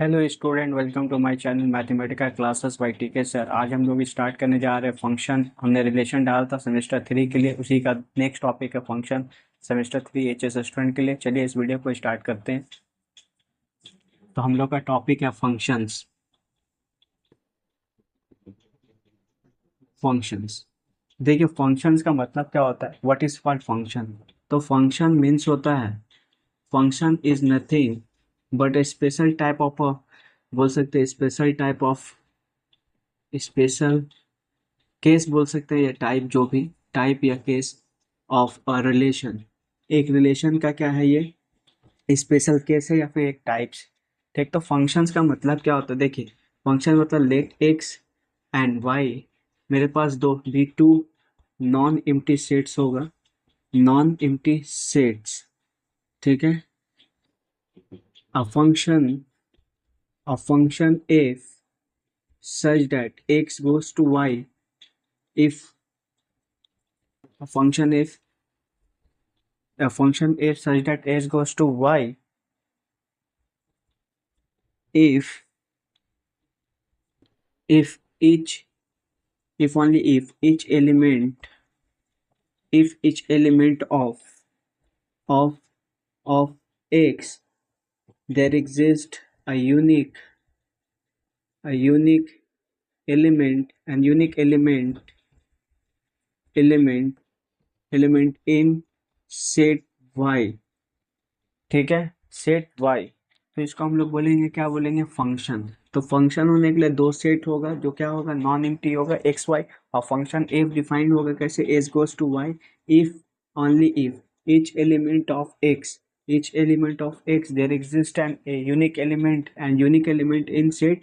Hello student, welcome to my channel mathematical classes by TK sir. आज हम लोग start करने जा रहे हैं फंक्शन। हमने रिलेशन डाला था सेमेस्टर 3 के लिए, उसी का नेक्स्ट टॉपिक है फंक्शन सेमेस्टर 3 एचएस स्टूडेंट के लिए। चलिए इस वीडियो को स्टार्ट करते हैं। तो हम लोग का टॉपिक है फंक्शंस। फंक्शंस, देखिए फंक्शंस का मतलब क्या होता है, व्हाट इज कॉल्ड फंक्शन। तो फंक्शन मीन्स होता है, function is nothing but A special type of, बोल सकते हैं special type of, special case बोल सकते हैं, या टाइप, जो भी टाइप या केस ऑफ अ रिलेशन। एक रिलेशन का क्या है, ये स्पेशल केस है या फिर एक टाइप्स। ठीक, तो फंक्शंस का मतलब क्या होता है, देखिए फंक्शन मतलब लेट एक्स एंड वाई, मेरे पास दो भी टू नॉन एम्प्टी सेट्स होगा, नॉन एम्प्टी सेट्स। ठीक है, a function, a function if such that x goes to y, if a function if a function if such that x goes to y, if if each if only if each element of of x, there exists a unique element and unique element element in set y। ठीक है, set Y. तो इसको हम लोग बोलेंगे, क्या बोलेंगे, function. तो फंक्शन होने के लिए दो सेट होगा, जो क्या होगा, नॉन एम्प्टी होगा, एक्स वाई। और फंक्शन एफ डिफाइंड होगा कैसे, as goes to Y, if only if each element of x there exists an a unique element in set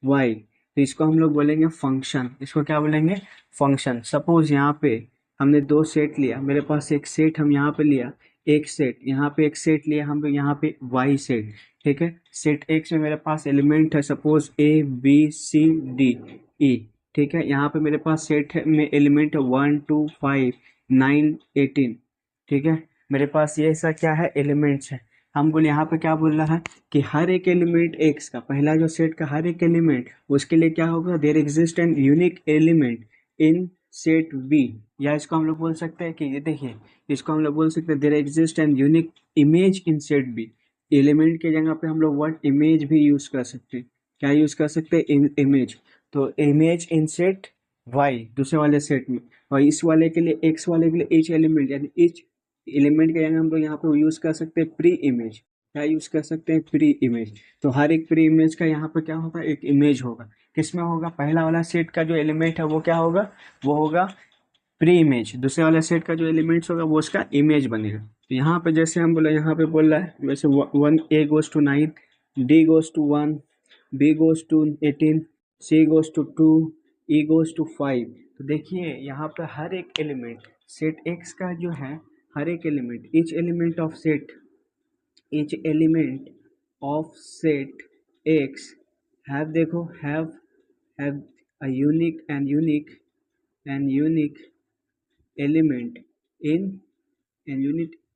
y। तो इसको हम लोग बोलेंगे फंक्शन। इसको क्या बोलेंगे, फंक्शन। सपोज यहाँ पे हमने दो सेट लिया, मेरे पास एक सेट हम यहाँ पे लिया, एक सेट यहाँ पे, एक सेट लिया हम लोग यहाँ पे वाई सेट। ठीक है, सेट एक्स में मेरे पास एलिमेंट है suppose A B C D E. ठीक है, यहाँ पे मेरे पास सेट है में एलिमेंट है 1 2 5 9 18। ठीक है, मेरे पास ये ऐसा क्या है, एलिमेंट्स है। हम बोले यहाँ पे क्या बोल रहा है कि हर एक एलिमेंट एक्स का, पहला जो सेट का हर एक एलिमेंट, उसके लिए क्या होगा, there exist an unique element in set B. या इसको हम लोग बोल सकते हैं कि ये देखिए, इसको हम लोग बोल सकते हैं there exist an unique image in set B. Element के जगह पे हम लोग वर्ड इमेज भी यूज कर सकते हैं। क्या यूज कर सकते हैं, इमेज। तो इमेज इन सेट वाई दूसरे वाले सेट में, और इस वाले के लिए, एक्स वाले के लिए, ईच एलिमेंट यानी ईच एलिमेंट के जगह हम लोग यहाँ पे यूज कर सकते हैं प्री इमेज। क्या यूज कर सकते हैं, प्री इमेज। तो हर एक प्री इमेज का यहाँ पे क्या होगा, एक इमेज होगा। किसमें होगा, पहला वाला सेट का जो एलिमेंट है वो क्या होगा, वो होगा प्री इमेज। दूसरे वाले सेट का जो एलिमेंट्स होगा वो उसका इमेज बनेगा। तो यहाँ पे जैसे हम बोला, यहाँ पे बोल रहा है वैसे 1 A goes to 9, D goes to 1, B goes to 18, C goes to 2, E goes to 5। तो देखिए यहाँ पे हर एक एलिमेंट सेट एक्स का जो है, हर एक element, each element of set X have, देखो have a unique element in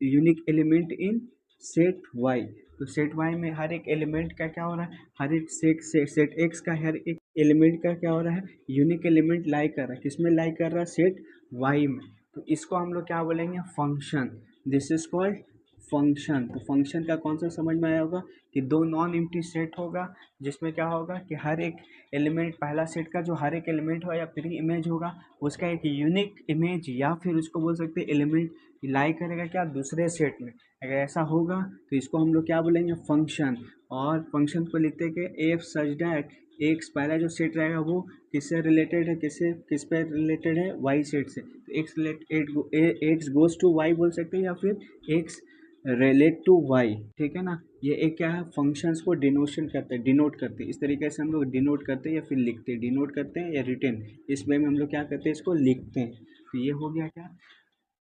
unique element in set Y. तो सेट वाई में हर एक एलिमेंट का क्या हो रहा है, हर एक सेट एक्स का हर एक एलिमेंट का क्या हो रहा है, यूनिक एलिमेंट लाई कर रहा है। किसमें लाई कर रहा है, सेट वाई में। तो इसको हम लोग क्या बोलेंगे, function. This is called function. तो फंक्शन का कॉन्सेप्ट समझ में आया होगा कि दो नॉन एम्प्टी सेट होगा, जिसमें क्या होगा कि हर एक एलिमेंट, पहला सेट का जो हर एक एलिमेंट हो या प्री इमेज होगा, उसका एक यूनिक इमेज, या फिर उसको बोल सकते हैं एलिमेंट लाई करेगा क्या, दूसरे सेट में। अगर ऐसा होगा तो इसको हम लोग क्या बोलेंगे, फंक्शन। और फंक्शन को लिखते कि एफ सच दैट एक्स, पहला जो सेट रहेगा वो किससे रिलेटेड है, किस पे रिलेटेड है, वाई सेट से। तो एक्स गोज टू वाई बोल सकते हैं, या फिर एक्स रिलेट टू वाई। ठीक है ना, ये एक क्या है, फंक्शंस को डिनोशन करते हैं, डिनोट करते हैं। इस तरीके से हम लोग डिनोट करते हैं या फिर लिखते हैं, डिनोट करते हैं या रिटर्न, इस वे में हम लोग क्या करते हैं, इसको लिखते हैं। तो ये हो गया क्या,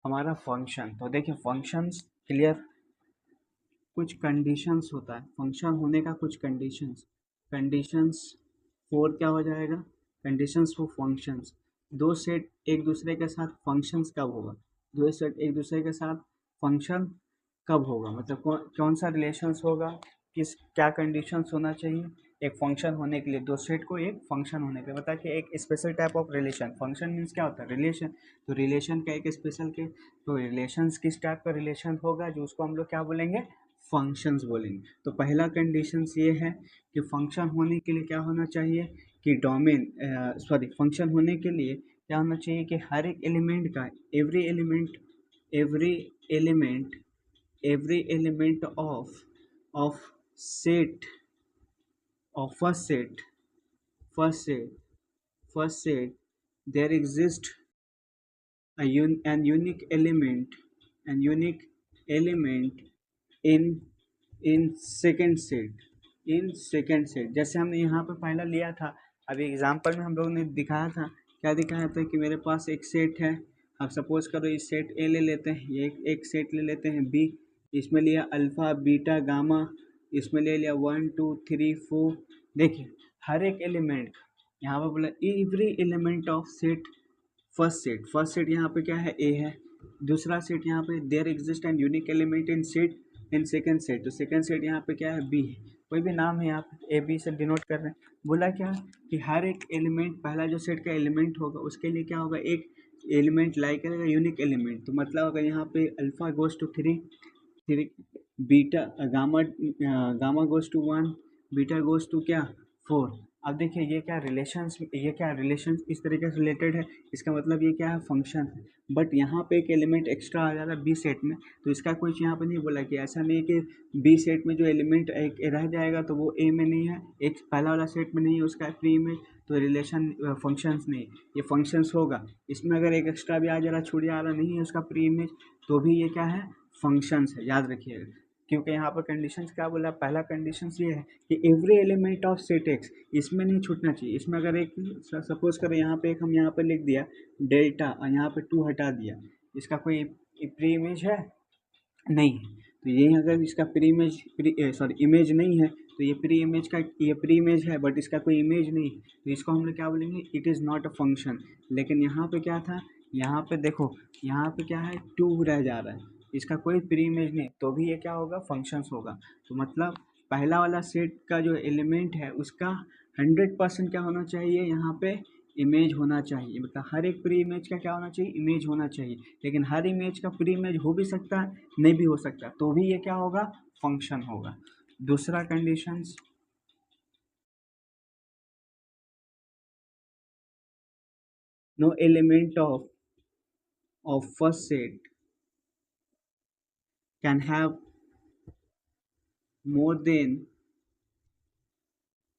हमारा फंक्शन। तो देखिए फंक्शंस क्लियर, कुछ कंडीशंस होता है फंक्शन होने का, कुछ कंडीशंस फोर क्या हो जाएगा, कंडीशंस फॉर फंक्शंस। दो सेट एक दूसरे के साथ फंक्शंस कब होगा, दो सेट एक दूसरे के साथ फंक्शन कब होगा, मतलब कौन सा रिलेशंस होगा, किस क्या कंडीशंस होना चाहिए एक फंक्शन होने के लिए, दो सेट को एक फंक्शन होने के लिए, बता कि एक special type of relation, function means क्या होता है रिलेशन, तो रिलेशन का एक स्पेशल के, तो रिलेशंस किस टाइप का रिलेशन होगा जो उसको हम लोग क्या बोलेंगे फंक्शंस बोलेंगे। तो पहला कंडीशंस ये है कि फंक्शन होने के लिए क्या होना चाहिए कि डोमेन फंक्शन होने के लिए क्या होना चाहिए कि हर एक एलिमेंट का every element every element of set of first set there exists an unique element in second set जैसे हमने यहाँ पे पहला लिया था, अभी एग्जांपल में हम लोग ने दिखाया था, क्या दिखाया था कि मेरे पास एक सेट है, अब सपोज करो इस सेट ए ले लेते हैं, ये एक सेट ले लेते हैं बी, इसमें लिया अल्फ़ा बीटा गामा, इसमें ले लिया 1 2 3 4, देखिए हर एक एलिमेंट यहाँ पर बोला every element of set first set यहाँ पे क्या है ए है, दूसरा सेट यहाँ पे there exist and unique element in second set, तो सेकंड सेट यहाँ पे क्या है बी है, कोई भी नाम है यहाँ पे ए बी से डिनोट कर रहे हैं। बोला क्या कि हर एक एलिमेंट पहला जो सेट का एलिमेंट होगा उसके लिए क्या होगा एक एलिमेंट लाइक करेगा यूनिक एलिमेंट, तो मतलब अगर यहाँ पे अल्फा गोज टू थ्री, फिर beta gamma goes to one, beta goes to क्या फोर। अब देखिए ये क्या रिलेशन इस तरीके से रिलेटेड है, इसका मतलब ये क्या है फंक्शन है, बट यहाँ पे एक एलिमेंट एक्स्ट्रा आ जा रहा है बी सेट में, तो इसका कुछ यहाँ पे नहीं बोला कि ऐसा नहीं कि बी सेट में जो एलिमेंट एक रह जाएगा तो वो ए में नहीं है, एक पहला वाला सेट में नहीं है उसका प्री में, तो रिलेशन फंक्शंस नहीं, ये फंक्शंस होगा। इसमें अगर एक एक्स्ट्रा भी आ जा रहा छूट जा रहा नहीं है उसका प्री इमेज, तो भी ये क्या है फंक्शंस है, याद रखिएगा। क्योंकि यहाँ पर कंडीशंस क्या बोला, पहला कंडीशंस ये है कि every element of set x, इसमें नहीं छूटना चाहिए, इसमें अगर एक सपोज करें यहाँ पे एक हम यहाँ पे लिख दिया डेल्टा और यहाँ पे 2 हटा दिया, इसका कोई प्री इमेज है नहीं है, तो यही अगर इसका प्री इमेज इमेज नहीं है तो ये प्री इमेज है बट इसका कोई इमेज नहीं, तो इसको हम लोग क्या बोलेंगे it is not a function. लेकिन यहाँ पे क्या था, यहाँ पे देखो यहाँ पे क्या है 2 रह जा रहा है, इसका कोई प्री इमेज नहीं, तो भी ये क्या होगा फंक्शंस होगा। तो मतलब पहला वाला सेट का जो एलिमेंट है उसका 100% क्या होना चाहिए यहाँ पे इमेज होना चाहिए, मतलब हर एक प्री इमेज का क्या होना चाहिए इमेज होना चाहिए, लेकिन हर इमेज का प्री इमेज हो भी सकता है नहीं भी हो सकता, तो भी ये क्या होगा फंक्शन होगा। दूसरा conditions, no element of first set can have more than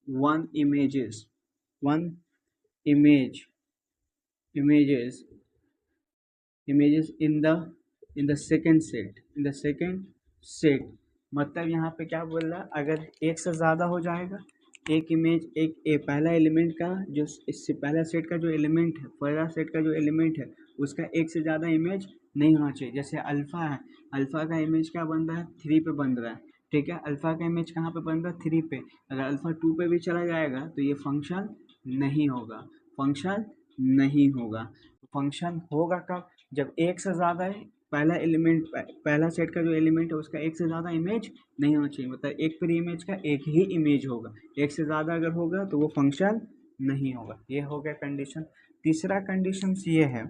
one images one image images in the second set, मतलब यहाँ पे क्या बोल रहा है अगर एक से ज़्यादा हो जाएगा एक इमेज पहला एलिमेंट का जो इससे पहला सेट का जो एलिमेंट है, पहला सेट का जो एलिमेंट है उसका एक से ज़्यादा इमेज नहीं होना चाहिए। जैसे अल्फ़ा है, अल्फ़ा का इमेज क्या बन रहा है 3 पे बन रहा है, ठीक है, अल्फ़ा का इमेज कहाँ पे बन रहा है 3 पे, अगर अल्फ़ा 2 पे भी चला जाएगा तो ये फंक्शन नहीं होगा, फंक्शन नहीं होगा। फंक्शन होगा कब, जब एक से ज़्यादा है पहला सेट का जो एलिमेंट है उसका एक से ज़्यादा इमेज नहीं होना चाहिए, मतलब एक प्री इमेज का एक ही इमेज होगा, एक से ज़्यादा अगर होगा तो वो फंक्शन नहीं होगा। ये हो गया कंडीशन। तीसरा कंडीशंस ये है,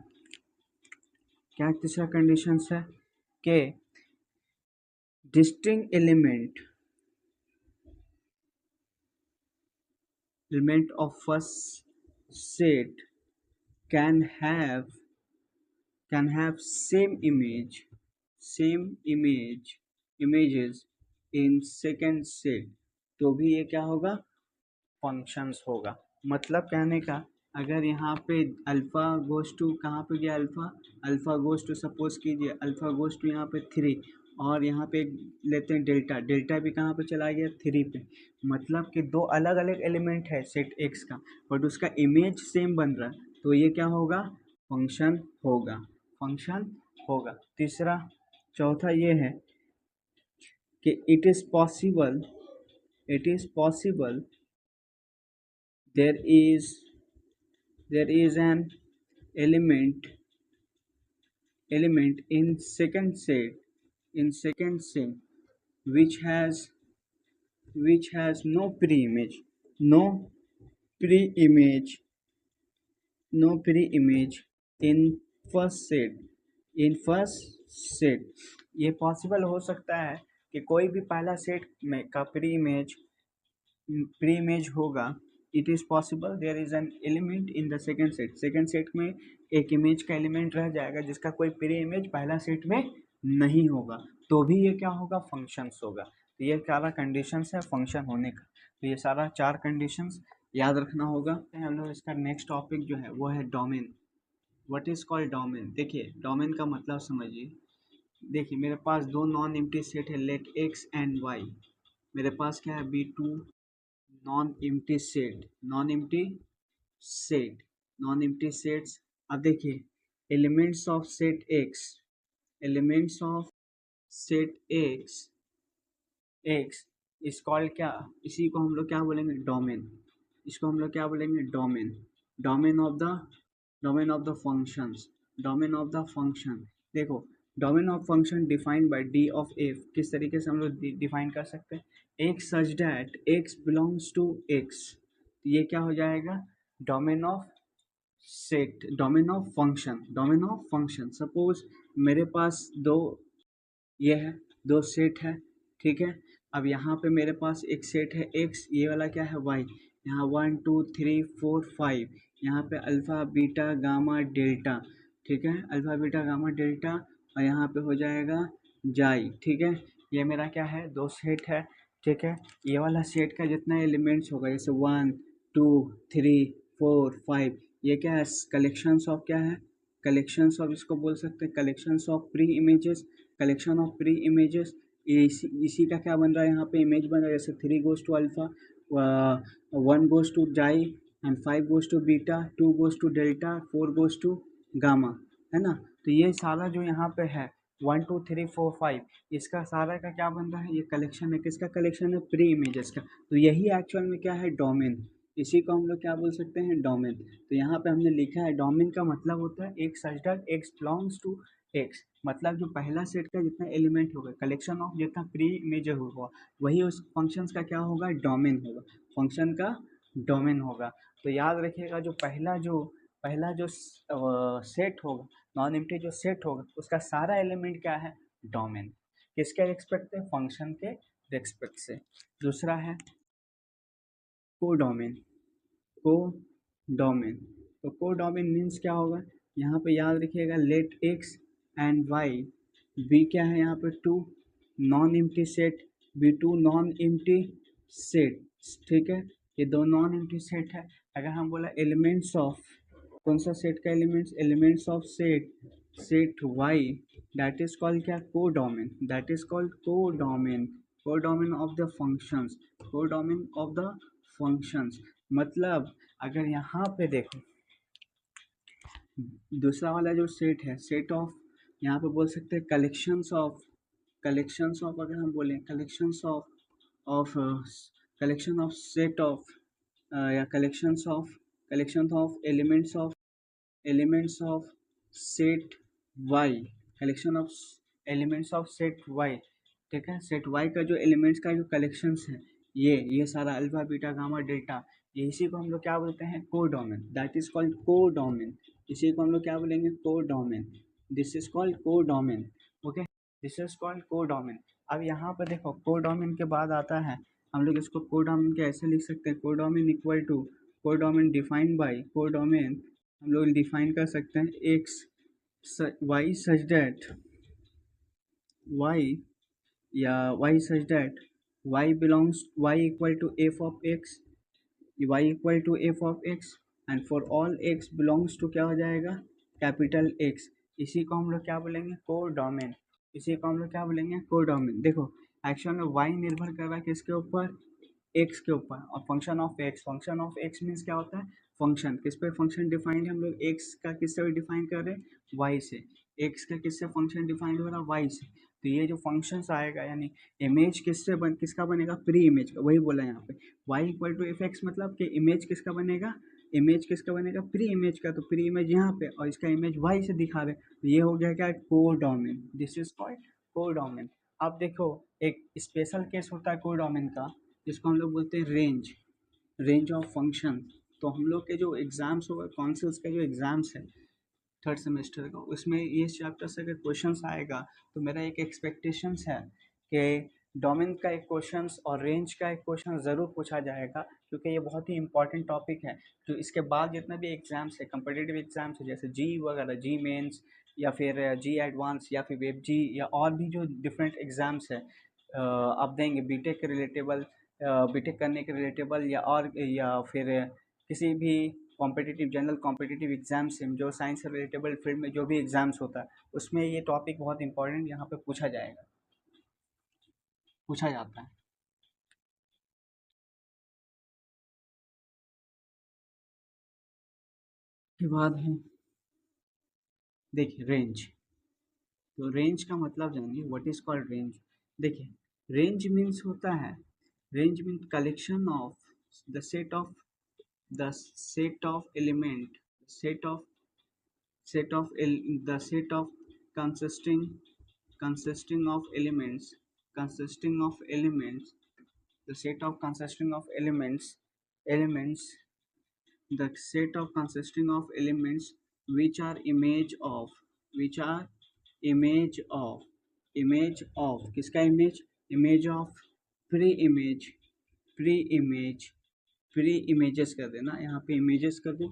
क्या तीसरा कंडीशंस है कि distinct element of first set can have same images in second set, तो भी ये क्या होगा फंक्शंस होगा। मतलब कहने का अगर यहाँ पे अल्फ़ा गोज टू कहाँ पे गया अल्फ़ा गोज टू सपोज कीजिए अल्फ़ा गोज टू यहाँ पे 3 और यहाँ पे लेते हैं डेल्टा भी कहाँ पे चला गया 3 पे, मतलब कि दो अलग अलग एलिमेंट है सेट एक्स का बट उसका इमेज सेम बन रहा है, तो ये क्या होगा फंक्शन होगा। चौथा ये है कि it is possible there is an element in second set which has which has no pre-image, no pre-image, no pre-image in first set, in first set. ये पॉसिबल हो सकता है कि कोई भी पहला सेट में का प्री इमेज होगा। It is possible there is an element in the second set में एक इमेज का एलिमेंट रह जाएगा जिसका कोई प्री इमेज पहला सेट में नहीं होगा, तो भी ये क्या होगा, फंक्शंस होगा। तो ये सारा कंडीशंस है फंक्शन होने का। तो ये सारा 4 कंडीशंस याद रखना होगा। हम लोग इसका नेक्स्ट टॉपिक जो है वो है domain. What is called domain. देखिए डोमेन का मतलब समझिए। देखिए मेरे पास दो नॉन एम्प्टी सेट है, लेट एक्स एंड वाई। मेरे पास क्या है, be two non empty set, non empty sets. अब देखिए elements of set X, elements of set X is called क्या, इसी को हम लोग क्या बोलेंगे, डोमेन। इसको हम लोग क्या बोलेंगे, domain. Domain of the domain of the functions, domain of the function. देखो domain of function defined by D of F. किस तरीके से हम लोग डिफाइन कर सकते हैं, X such that X belongs to X. ये क्या हो जाएगा, domain of set, domain of function, domain of function. Suppose मेरे पास दो ये है, दो सेट है, ठीक है। अब यहाँ पे मेरे पास एक सेट है एक्स, ये वाला क्या है वाई। यहाँ 1 2 3 4 5, यहाँ पे अल्फ़ा बीटा गामा डेल्टा, ठीक है, अल्फ़ा बीटा गामा डेल्टा। और यहाँ पे हो जाएगा जाई, ठीक है। ये मेरा क्या है, दो सेट है, ठीक है। ये वाला सेट का जितना एलिमेंट्स होगा जैसे 1 2 3 4 5, ये क्या है, कलेक्शंस ऑफ क्या है, कलेक्शंस ऑफ, इसको बोल सकते हैं collections of pre images, collection of pre images. इसी का क्या बन रहा है, यहाँ पे इमेज बन रहा है जैसे 3 goes to alpha, 1 goes to xi and 5 goes to beta, 2 goes to delta, 4 goes to gamma, है ना। तो ये सारा जो यहाँ पे है 1 2 3 4 5, इसका सारा का क्या बन रहा है, ये कलेक्शन है, किसका कलेक्शन है, प्री इमेजेस का। तो यही एक्चुअल में क्या है, डोमेन। इसी को हम लोग क्या बोल सकते हैं, डोमेन। तो यहाँ पे हमने लिखा है डोमेन का मतलब होता है एक such that X belongs to X, मतलब जो पहला सेट का जितना एलिमेंट होगा, कलेक्शन ऑफ जितना प्री इमेज होगा, वही उस फंक्शंस का क्या होगा, डोमेन होगा, फंक्शन का डोमेन होगा। तो याद रखिएगा जो पहला जो सेट होगा, नॉन एम्प्टी जो सेट होगा, उसका सारा एलिमेंट क्या है, डोमेन। किसके रिस्पेक्ट से, फंक्शन के रिस्पेक्ट से। दूसरा है कोडोमेन, कोडोमेन। तो कोडोमेन मीन्स क्या होगा, यहाँ पे याद रखिएगा let X and Y be क्या है, यहाँ पे two non empty set, be two non empty set, ठीक है। ये दो नॉन एम्प्टी सेट है। अगर हम बोला एलिमेंट्स ऑफ, कौन सा सेट का elements, elements of set Y, that is called क्या, codomain, that is called codomain, codomain of the functions, codomain of the functions. मतलब अगर यहाँ पे देखो दूसरा वाला जो सेट है, सेट ऑफ, यहाँ पे बोल सकते हैं कलेक्शंस ऑफ अगर हम बोलें of collection of set of, या collection of elements of set Y, collection of elements of set Y, ठीक है। सेट वाई का जो एलिमेंट्स का जो कलेक्शंस है, ये सारा अल्फा बीटा गामा डेल्टा, ये इसी को हम लोग क्या बोलते हैं, codomain, that is called codomain. इसी को हम लोग क्या बोलेंगे, codomain. This is called codomain, okay, this is called codomain. अब यहाँ पर देखो कोडोमेन के बाद आता है, हम लोग इसको कोडोमेन के ऐसे लिख सकते हैं, codomain equal to, codomain defined by, codomain हम लोग डिफाइन कर सकते हैं X Y such that Y, या Y such that Y equal to F of X, Y equal to F of X and for all X belongs to क्या हो जाएगा, capital x. इसी को हम लोग क्या बोलेंगे, कोडोमेन। इसी को हम लोग क्या बोलेंगे, कोडोमेन। देखो एक्चुअल में वाई निर्भर कर रहा है किसके ऊपर, एक्स के ऊपर, और फंक्शन ऑफ एक्स मीन्स क्या होता है, फंक्शन किस पे फंक्शन डिफाइंड है, हम लोग एक्स का किससे डिफाइन कर रहे हैं, वाई से। एक्स का किससे फंक्शन डिफाइंड हो रहा है, वाई से। तो ये जो फंक्शंस आएगा यानी इमेज किसका बनेगा, प्री इमेज का, वही बोला यहाँ पे Y equal to F X, मतलब कि इमेज किसका बनेगा, प्री इमेज का। तो प्री इमेज यहाँ पे और इसका इमेज वाई से दिखा रहे, तो ये हो गया क्या, codomain, this is called codomain. अब देखो एक स्पेशल केस होता है कोडोमेन का, जिसको हम लोग बोलते हैं रेंज, रेंज ऑफ फंक्शन। तो हम लोग के जो एग्ज़ाम्स होगा, काउंसिल्स के जो एग्ज़ाम्स है थर्ड सेमेस्टर का, उसमें ये चैप्टर से अगर क्वेश्चंस आएगा तो मेरा एक एक्सपेक्टेशंस है कि डोमेन का एक क्वेश्चंस और रेंज का एक क्वेश्चन ज़रूर पूछा जाएगा, क्योंकि ये बहुत ही इंपॉर्टेंट टॉपिक है। जो इसके बाद जितने भी एग्ज़ाम्स है, कम्पिटिटिव एग्ज़ाम्स है, जैसे जी वगैरह, जी मेंस या फिर जी एडवांस या फिर वेब जी या और भी जो डिफरेंट एग्ज़ाम्स है आप देंगे बीटेक के रिलेटेबल, बीटेक करने के रिलेटेबल या फिर किसी भी कॉम्पिटिटिव जनरल कॉम्पिटिटिव एग्जाम्स हैं, जो साइंस से रिलेटेबल फील्ड में जो भी एग्जाम्स होता है, उसमें ये टॉपिक बहुत इंपॉर्टेंट यहाँ पे पूछा जाएगा, पूछा जाता है। के बाद है, देखिए रेंज। तो रेंज का मतलब जानिए, व्हाट इज कॉल्ड रेंज। देखिए, रेंज मीन्स होता है, range means collection of the set of the set of element, set of the set of consisting consisting of elements consisting of elements the set of consisting of elements the set of consisting of elements which are which are image of image of किसका image of pre image pre image pre images कर देना, यहाँ पे images कर दो,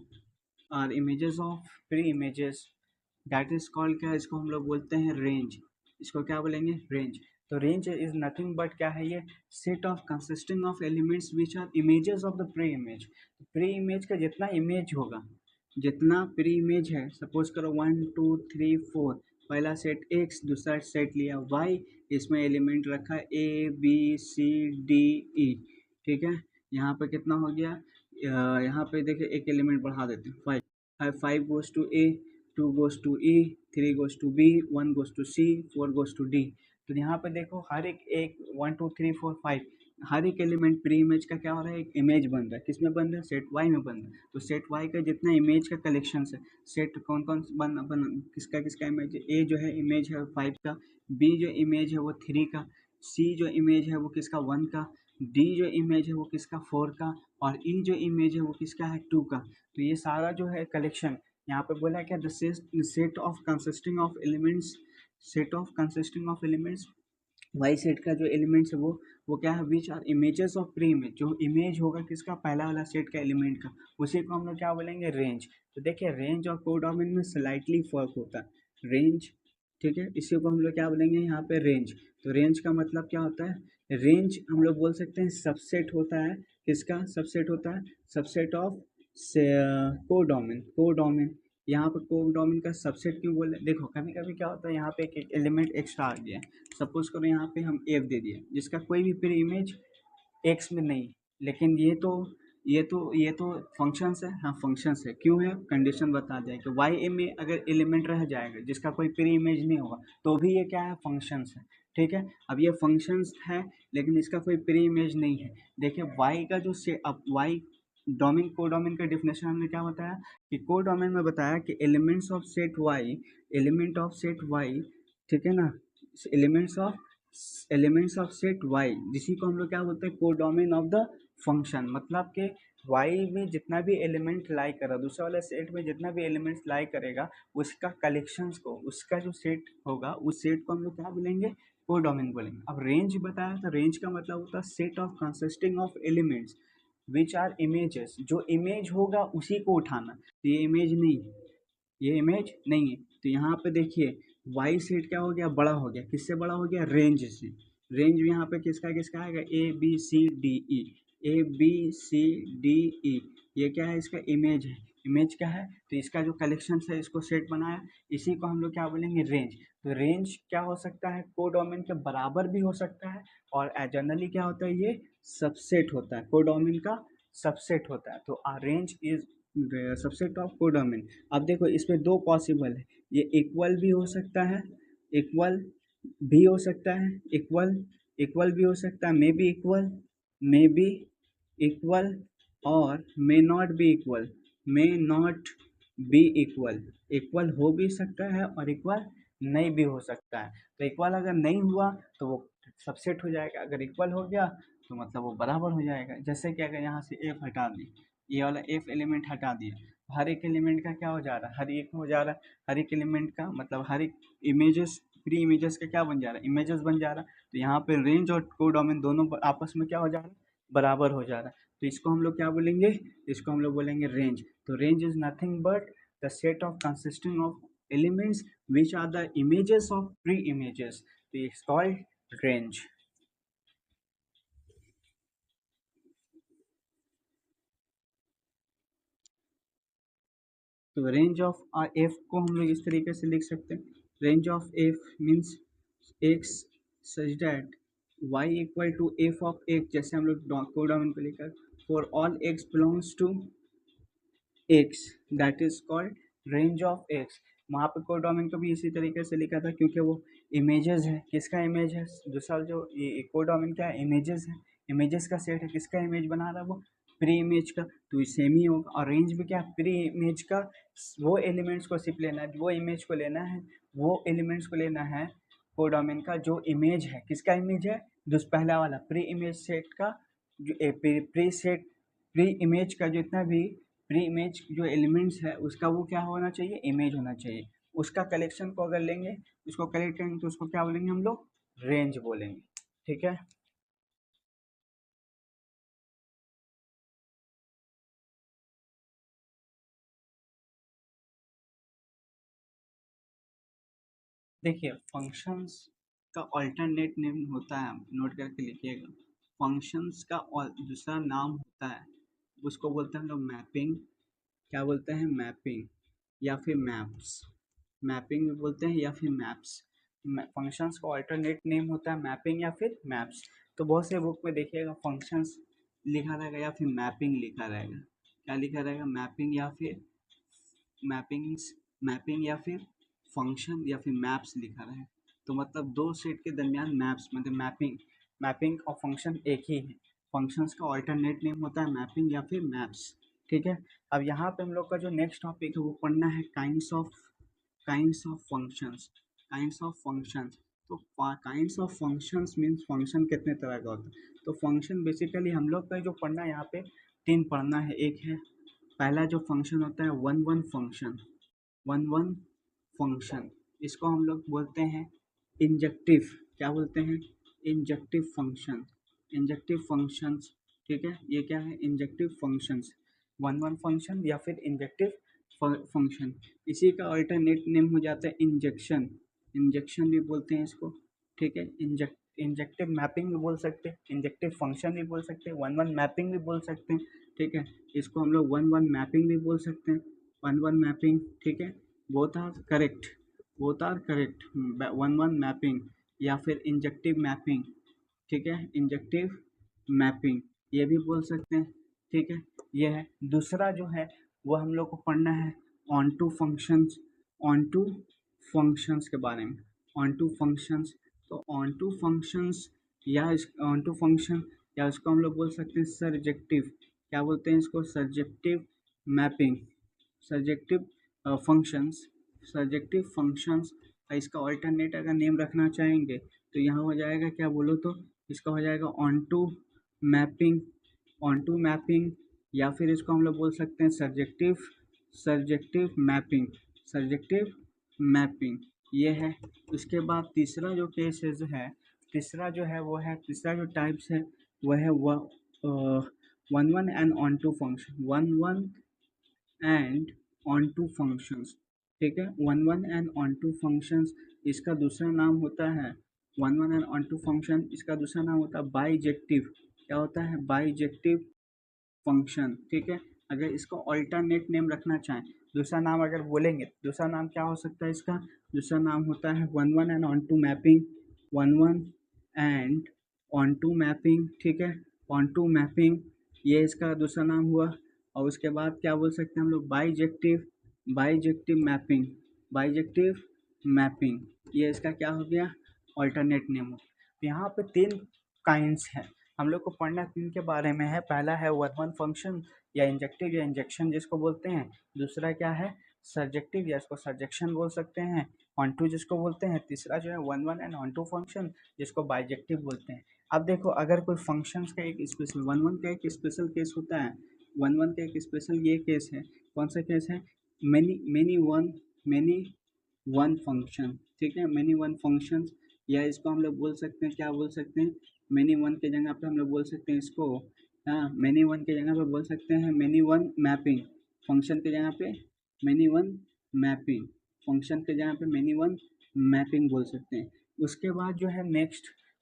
और images of pre images, that is called, क्या इसको हम लोग बोलते हैं रेंज। इसको क्या बोलेंगे, रेंज। तो रेंज इज नथिंग बट क्या है, ये set of consisting of elements which are images of the pre image. Pre image का जितना इमेज होगा, जितना प्री इमेज है, सपोज करो 1 2 3 4, पहला सेट एक्स, दूसरा सेट लिया वाई, इसमें एलिमेंट रखा ए बी सी डी ई, ठीक है। यहाँ पे कितना हो गया, यहाँ पे देखिए एक एलिमेंट बढ़ा देते हैं, 5 5 goes to A, 2 goes to E, 3 goes to B, 1 goes to C, 4 goes to D। तो यहाँ पे देखो हर एक एक 1 2 3 4 5, हर एक एलिमेंट प्री इमेज का क्या हो रहा है, एक इमेज बन रहा है। किस में बन रहा है, सेट वाई में बन रहा है। तो सेट वाई का जितना इमेज का कलेक्शन है, सेट कौन कौन बन किसका किसका इमेज, ए जो है इमेज है 5 का, बी जो इमेज है वो 3 का, सी जो इमेज है वो किसका 1 का, डी जो इमेज है वो किसका 4 का, और ई जो इमेज है वो किसका है 2 का। तो ये सारा जो है कलेक्शन यहाँ पे बोला क्या, the set of consisting of elements, set of consisting of elements, Y set का जो एलिमेंट्स है वो क्या है, which are images of pre image, जो इमेज होगा किसका, पहला वाला सेट का एलिमेंट का, उसी को हम लोग क्या बोलेंगे, रेंज। तो देखिए रेंज और कोडॉमिन में स्लाइटली फर्क होता है, रेंज, ठीक है, इसी को हम लोग क्या बोलेंगे यहाँ पे, रेंज। तो रेंज का मतलब क्या होता है, रेंज हम लोग बोल सकते हैं सबसेट होता है, किसका सबसेट होता है, सबसेट ऑफ कोडॉमिन, कोडॉमिन। यहाँ पर कोडॉमिन का सबसेट क्यों बोले, देखो कभी कभी क्या होता है, यहाँ पे एक एलिमेंट एक्स्ट्रा आ गया है, सपोज करो यहाँ पे हम एफ दे दिए, जिसका कोई भी प्री इमेज एक्स में नहीं, लेकिन ये तो फंक्शंस है, हाँ फंक्शंस है, क्यों है, कंडीशन बता दिया कि वाई ए में अगर एलिमेंट रह जाएगा जिसका कोई प्री इमेज नहीं होगा, तो भी ये क्या है, फंक्शंस है, ठीक है। अब ये फंक्शंस है लेकिन इसका कोई प्री इमेज नहीं है। देखिए वाई का जो से अब वाई डोमेन, कोडोमेन का डिफिनेशन हमने क्या बताया, कि कोडोमेन में बताया कि elements of set Y, element of set Y, ठीक है ना, एलिमेंट्स ऑफ सेट वाई, जिसी को हम लोग क्या बोलते हैं, कोडोमेन ऑफ द फंक्शन। मतलब कि वाई में जितना भी एलिमेंट लाई कर रहा, दूसरे वाले सेट में जितना भी एलिमेंट्स लाई करेगा, उसका कलेक्शंस को, उसका जो सेट होगा उस सेट को हम लोग क्या बोलेंगे, कोडोमेन बोलेंगे। अब रेंज बताया, तो रेंज का मतलब होता है set of consisting of elements which are images, जो इमेज होगा उसी को उठाना। तो ये इमेज नहीं है, ये इमेज नहीं है। तो यहाँ पे देखिए वाई सेट क्या हो गया, बड़ा हो गया, किससे बड़ा हो गया, रेंज से। रेंज यहाँ पे किसका किसका आएगा, A B C D E, A B C D E, ये क्या है, इसका इमेज है, इमेज क्या है, तो इसका जो कलेक्शन है इसको सेट बनाया, इसी को हम लोग क्या बोलेंगे, रेंज। तो रेंज क्या हो सकता है, कोडोमेन के बराबर भी हो सकता है, और जनरली क्या होता है, ये सबसेट होता है, कोडोमेन का सबसेट होता है। तो range is subset of codomain. अब देखो इसमें दो पॉसिबल है, ये इक्वल भी हो सकता है, इक्वल भी हो सकता है, इक्वल इक्वल भी हो सकता है, मे बी इक्वल, और may not be equal, may not be equal, equal हो भी सकता है और इक्वल नहीं भी हो सकता है। तो इक्वल अगर नहीं हुआ तो वो सबसेट हो जाएगा, अगर इक्वल हो गया तो मतलब वो बराबर हो जाएगा। जैसे कि अगर यहाँ से एफ हटा दें, ये वाला एफ एलिमेंट हटा दिया, हर एक एलिमेंट का क्या हो जा रहा है, हर एक हो जा रहा है, हर एक एलिमेंट का मतलब हर एक इमेजेस, प्री इमेजेस का क्या बन जा रहा है, इमेजेस बन जा रहा है। तो यहाँ पे रेंज और कोडोमेन दोनों आपस में क्या हो जा रहा है, बराबर हो जा रहा है। तो इसको हम लोग क्या बोलेंगे, इसको हम लोग बोलेंगे रेंज। तो range is nothing but the set of consisting of elements which are the images of pre-images. It's called range. तो रेंज ऑफ एफ को हम लोग इस तरीके से लिख सकते हैं, range of F means X such that Y equal to F of X, जैसे हम लोग कोडाउन पे लिखा, for all X belongs to X that is called range of X. वहाँ पे कोडोमेन को भी इसी तरीके से लिखा था क्योंकि वो इमेजेस है, किसका इमेज है, दूसरा जो कोडोमेन क्या है, इमेजेस है, इमेजेस का सेट है, किसका इमेज बना रहा है वो, प्री इमेज का। तो सेम ही होगा। और रेंज भी क्या है, प्री इमेज का वो एलिमेंट्स को सिर्फ लेना है, वो इमेज को लेना है, वो एलिमेंट्स को लेना है कोडोमेन का जो इमेज है, किसका इमेज है, जो पहला वाला प्री इमेज सेट का, जो प्री सेट प्री इमेज का जितना भी प्री इमेज जो एलिमेंट्स है उसका वो क्या होना चाहिए, इमेज होना चाहिए। उसका कलेक्शन को अगर लेंगे, उसको कलेक्ट करेंगे तो उसको क्या बोलेंगे हम लोग, रेंज बोलेंगे। ठीक है। देखिए फंक्शंस का अल्टरनेट नेम होता है, नोट करके लिखिएगा, फंक्शंस का दूसरा नाम होता है, उसको बोलते हैं हम लोग मैपिंग। क्या बोलते हैं, मैपिंग या फिर मैप्स। मैपिंग भी बोलते हैं या फिर मैप्स। फंक्शंस का अल्टरनेट नेम होता है मैपिंग या फिर मैप्स। तो बहुत से बुक में देखिएगा फंक्शंस लिखा रहेगा या फिर मैपिंग लिखा रहेगा। क्या लिखा रहेगा, मैपिंग या फिर मैपिंग्स, मैपिंग या फिर फंक्शन या फिर मैप्स लिखा रहे। तो मतलब दो सेट के दरमियान मैप्स मतलब मैपिंग, मैपिंग और फंक्शन एक ही है। फंक्शंस का ऑल्टरनेट नेम होता है मैपिंग या फिर मैप्स। ठीक है। अब यहाँ पे हम लोग का जो नेक्स्ट टॉपिक है वो पढ़ना है kinds of functions. Kinds of functions. तो kinds of functions means function कितने तरह का होता है। तो फंक्शन बेसिकली हम लोग का जो पढ़ना है यहाँ पे तीन पढ़ना है। एक है पहला जो फंक्शन होता है one one function, one one function, इसको हम लोग बोलते हैं इंजेक्टिव। क्या बोलते हैं, इंजेक्टिव फंक्शन, इंजेक्टिव फंक्शंस। ठीक है, ये क्या है, injective functions, one one function या फिर इंजेक्टिव फंक्शन। इसी का अल्टरनेट नेम हो जाता है इंजेक्शन, इंजेक्शन भी बोलते हैं इसको। ठीक है, इंजेक्टिव मैपिंग भी बोल सकते हैं, इंजेक्टिव फंक्शन भी बोल सकते हैं, वन वन मैपिंग भी बोल सकते हैं। ठीक है, इसको हम लोग वन वन मैपिंग भी बोल सकते हैं, वन वन मैपिंग। ठीक है, both are correct, both are correct, one one mapping या फिर इंजेक्टिव मैपिंग। ठीक है, इंजेक्टिव मैपिंग ये भी बोल सकते हैं। ठीक है, ये है। दूसरा जो है वो हम लोग को पढ़ना है onto functions, onto functions के बारे में, ऑन टू फंक्शंस। तो ऑन टू फंक्शंस या इस ऑन टू फंक्शन या इसको हम लोग बोल सकते हैं सर्जेक्टिव। क्या बोलते हैं इसको, surjective mapping, surjective functions, surjective functions. इसका ऑल्टरनेट अगर नेम रखना चाहेंगे तो यहाँ हो जाएगा, क्या बोलो तो इसका हो जाएगा onto mapping, onto mapping, या फिर इसको हम लोग बोल सकते हैं surjective, surjective mapping, surjective mapping ये है। उसके बाद तीसरा जो केसेस है, तीसरा जो है वो है, तीसरा जो टाइप्स है वह है one one and onto function, one one and onto functions. ठीक है, one one and onto functions, इसका दूसरा नाम होता है one one and onto function, इसका दूसरा नाम होता है बाइजेक्टिव। क्या होता है, बाइजेक्टिव फंक्शन। ठीक है, अगर इसको ऑल्टरनेट नेम रखना चाहें, दूसरा नाम अगर बोलेंगे, दूसरा नाम क्या हो सकता है इसका, दूसरा नाम होता है one one and onto mapping, one one and onto mapping. ठीक है, ऑन टू मैपिंग ये इसका दूसरा नाम हुआ। और उसके बाद क्या बोल सकते हैं हम लोग, bijective, bijective mapping, bijective mapping ये इसका क्या हो गया, ऑल्टरनेट नेम हो। यहाँ पे तीन काइंड्स हैं, हम लोग को पढ़ना तीन के बारे में है। पहला है वन वन फंक्शन या इंजेक्टिव या इंजेक्शन जिसको बोलते हैं। दूसरा क्या है, सर्जेक्टिव या इसको सर्जेक्शन बोल सकते हैं, ऑन टू जिसको बोलते हैं। तीसरा जो है one one and onto function जिसको बाइजेक्टिव बोलते हैं। अब देखो अगर कोई फंक्शंस का एक स्पेशल वन वन का एक स्पेशल केस होता है, वन वन का एक स्पेशल ये केस है, कौन सा केस है, मैनी मैनी वन फंक्शन, ठीक है, मैनी वन फंक्शंस, या इसको हम लोग बोल सकते हैं, क्या बोल सकते हैं, मैनी वन के जगह पे हम लोग बोल सकते हैं इसको, हाँ मैनी वन के जगह पे बोल सकते हैं मैनी वन मैपिंग, फंक्शन के जगह पे मैनी वन मैपिंग, फंक्शन के जगह पे मैनी वन मैपिंग बोल सकते हैं। उसके बाद जो है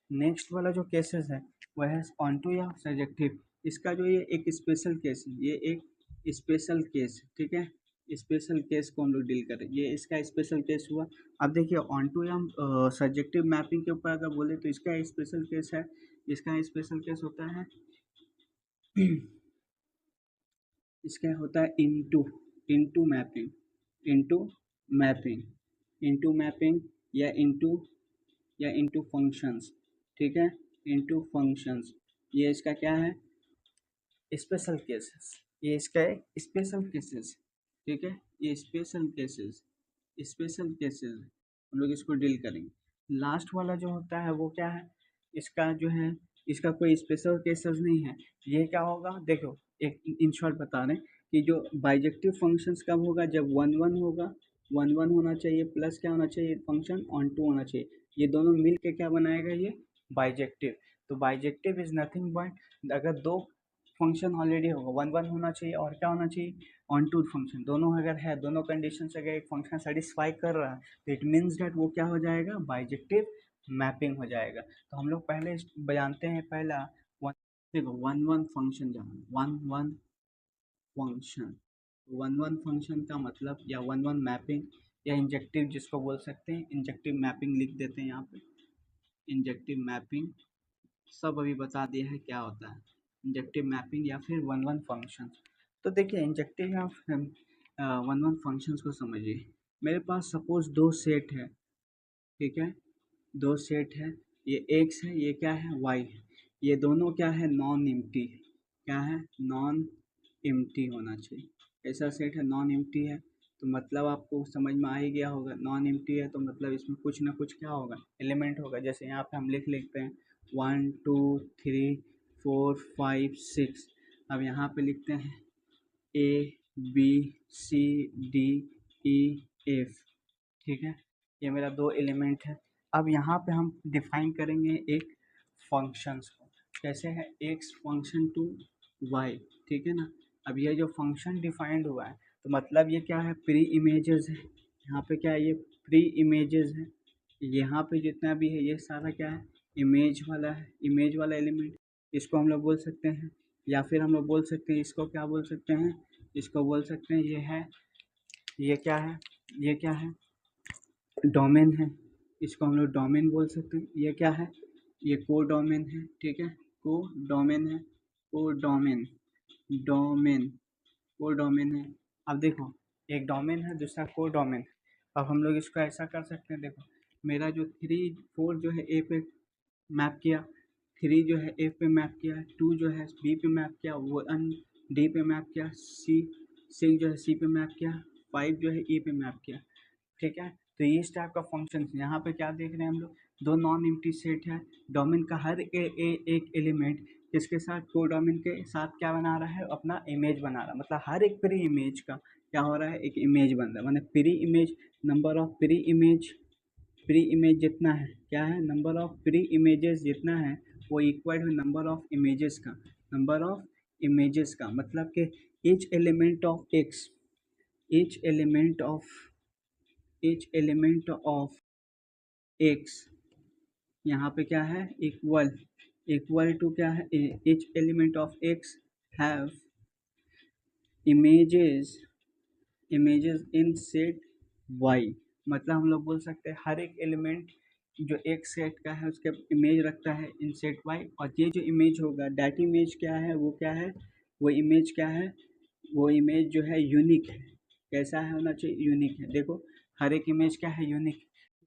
नेक्स्ट वाला जो केसेस है वह है ऑनटू या सब्जेक्टिव। इसका जो ये एक स्पेशल केस है, ये एक स्पेशल केस, ठीक है, स्पेशल केस को हम लोग डील करें, ये इसका स्पेशल केस हुआ। अब देखिए ऑनटू या सब्जेक्टिव मैपिंग के ऊपर अगर बोले तो इसका स्पेशल केस है, इसका स्पेशल केस होता है इसका होता है into into mapping, into mapping, into mapping या इनटू फंक्शंस, ठीक है, इनटू फंक्शंस, ये इसका क्या है, स्पेशल केसेस, ये इसका है स्पेशल केसेस, ठीक है, ये स्पेशल केसेस हम लोग इसको डील करेंगे। लास्ट वाला जो होता है वो क्या है, इसका जो है इसका कोई स्पेशल केसेस नहीं है, ये क्या होगा, देखो एक इन शॉर्ट बता रहे हैं कि जो बाइजेक्टिव फंक्शंस कब होगा, जब वन वन होगा, वन वन होना चाहिए प्लस क्या होना चाहिए, फंक्शन ऑन टू होना चाहिए, ये दोनों मिल के क्या बनाएगा, ये बाइजेक्टिव। तो बाइजेक्टिव इज नथिंग बट अगर दो फंक्शन ऑलरेडी होगा, वन वन होना चाहिए और क्या होना चाहिए, ऑन टू फंक्शन, दोनों अगर है, दोनों कंडीशन से अगर एक फंक्शन सेटिस्फाई कर रहा है तो इट मीन्स डेट वो क्या हो जाएगा, बाइजेक्टिव मैपिंग हो जाएगा। तो हम लोग पहले जानते हैं पहला वन, देखो वन वन फंक्शन, जाना one one function, one one function का मतलब या वन वन मैपिंग या इंजेक्टिव जिसको बोल सकते हैं, इंजेक्टिव मैपिंग लिख देते हैं यहाँ पे, इंजेक्टिव मैपिंग सब अभी बता दिया है क्या होता है, इंजेक्टिव मैपिंग या फिर वन वन फंक्शन। तो देखिए इंजेक्टिव या वन वन फंक्शंस को समझिए, मेरे पास सपोज दो सेट है, ठीक है, दो सेट है, ये एक्स है, ये क्या है, वाई है, ये दोनों क्या है, नॉन एम्प्टी, क्या है, नॉन एम्प्टी होना चाहिए, ऐसा सेट है नॉन एम्प्टी है, तो मतलब आपको समझ में आ ही गया होगा, नॉन एम्प्टी है तो मतलब इसमें कुछ ना कुछ क्या होगा, एलिमेंट होगा, जैसे यहाँ पे हम लिख लेते हैं 1 2 3 4 5 6, अब यहाँ पे लिखते हैं A B C D E F, ठीक है, ये मेरा दो एलिमेंट है। अब यहाँ पे हम डिफाइन करेंगे एक फंक्शंस को, कैसे है, एक्स फंक्शन टू वाई, ठीक है ना। अब ये जो फंक्शन डिफाइंड हुआ है तो मतलब ये क्या है, प्री इमेजेस है, यहाँ पे क्या है, ये प्री इमेजेस है, यहाँ पे जितना भी है ये सारा क्या है, इमेज वाला है, इमेज वाला एलिमेंट, इसको हम लोग बोल सकते हैं, या फिर हम लोग बोल सकते हैं इसको क्या बोल सकते हैं, इसको बोल सकते हैं ये है, ये क्या है, ये क्या है, डोमेन है, इसको हम लोग डोमेन बोल सकते हैं, ये क्या है, ये को डोमेन है, ठीक है, को डोमेन है, को डोमेन, डोमेन, को डोमेन है। अब देखो एक डोमेन है दूसरा को डोमेन, अब हम लोग इसको ऐसा कर सकते हैं, देखो मेरा जो 3 4 जो है ए पे मैप किया, 3 जो है ए पे मैप किया, 2 जो है बी पे मैप किया, 1 डी पे मैप किया, सी 6 जो है सी पे मैप किया, 5 जो है ई पे मैप किया, ठीक है। तो इस टाइप का फंक्शन यहाँ पे क्या देख रहे हैं हम लोग, दो नॉन एम्प्टी सेट है, डोमेन का हर एक एलिमेंट इसके साथ को डोमेन के साथ क्या बना रहा है, अपना इमेज बना रहा है, मतलब हर एक प्री इमेज का क्या हो रहा है, एक इमेज बन रहा है, मतलब pre image, number of pre image जितना है, क्या है, नंबर ऑफ प्री इमेजेस जितना है वो equal to number of images का, नंबर ऑफ इमेजेस का मतलब कि each element of X, each element of each element of x यहाँ पे क्या है, इक्वल टू क्या है, each element of x have images in set y, मतलब हम लोग बोल सकते हैं हर एक एलिमेंट जो एक सेट का है उसके इमेज रखता है इन सेट वाई, और ये जो इमेज होगा डेट इमेज क्या है, वो क्या है, वो इमेज क्या है, वो इमेज जो है यूनिक है, कैसा है होना चाहिए, यूनिक है, देखो हर एक इमेज क्या है, यूनिक।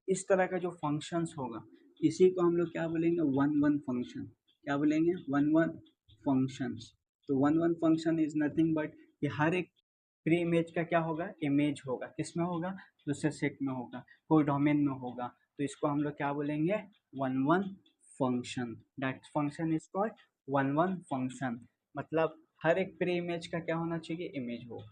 इस तरह का जो फंक्शंस होगा इसी को हम लोग क्या बोलेंगे, वन वन फंक्शन, क्या बोलेंगे, वन वन फंक्शंस। तो one one function is nothing but कि हर एक प्री इमेज का क्या होगा, इमेज होगा, किस में होगा, दूसरे सेट में होगा, कोई डोमेन में होगा, तो इसको हम लोग क्या बोलेंगे, one one function, that function is called one one function. मतलब हर एक प्री इमेज का क्या होना चाहिए, इमेज हो,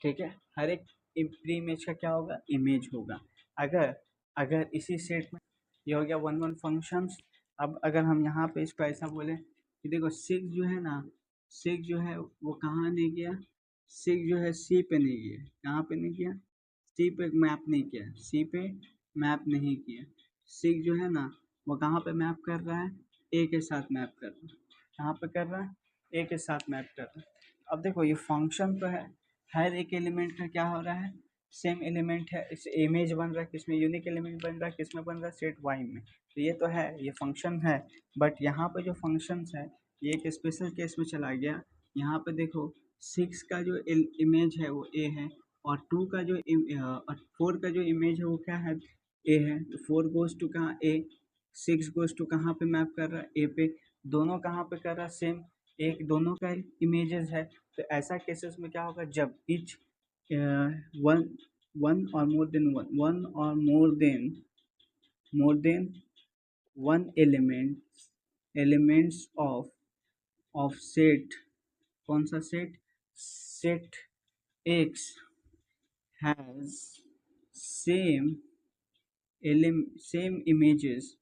ठीक है, हर एक प्री इमेज का क्या होगा, इमेज होगा। अगर अगर इसी सेट में ये हो गया वन वन फंक्शंस। अब अगर हम यहाँ पे इसको ऐसा बोले कि देखो सिक्स जो है ना, सिक्स जो है वो कहाँ नहीं गया, सिक्स जो है सी पे नहीं गया, कहाँ पे नहीं गया, सी पे मैप नहीं किया, सी पे मैप नहीं किया। सिक्स जो है ना वो कहाँ पे मैप कर रहा है, ए के साथ मैप कर रहा है, कहाँ पे कर रहा है, ए के साथ मैप कर रहा है। अब देखो ये फंक्शन तो है, हर एक एलिमेंट का क्या हो रहा है, सेम एलिमेंट है, इस इमेज बन रहा है, किसमें यूनिक एलिमेंट बन रहा है, किसमें बन रहा है, सेट वाई में। तो ये तो है, ये फंक्शन है। बट यहाँ पे जो फंक्शंस है ये एक स्पेशल केस में चला गया। यहाँ पे देखो सिक्स का जो इमेज है वो ए है, और टू का जो और फोर का जो इमेज है वो क्या है, ए है। तो फोर गोज टू कहाँ, ए, सिक्स गोज टू कहाँ पे मैप कर रहा है, ए पे। दोनों कहाँ पे कर रहा है, सेम, एक दोनों का इमेजेस है। तो ऐसा केसेस में क्या होगा, जब इच वन वन और मोर देन वन और मोर than one elements of set, कौन सा set, set x has same same images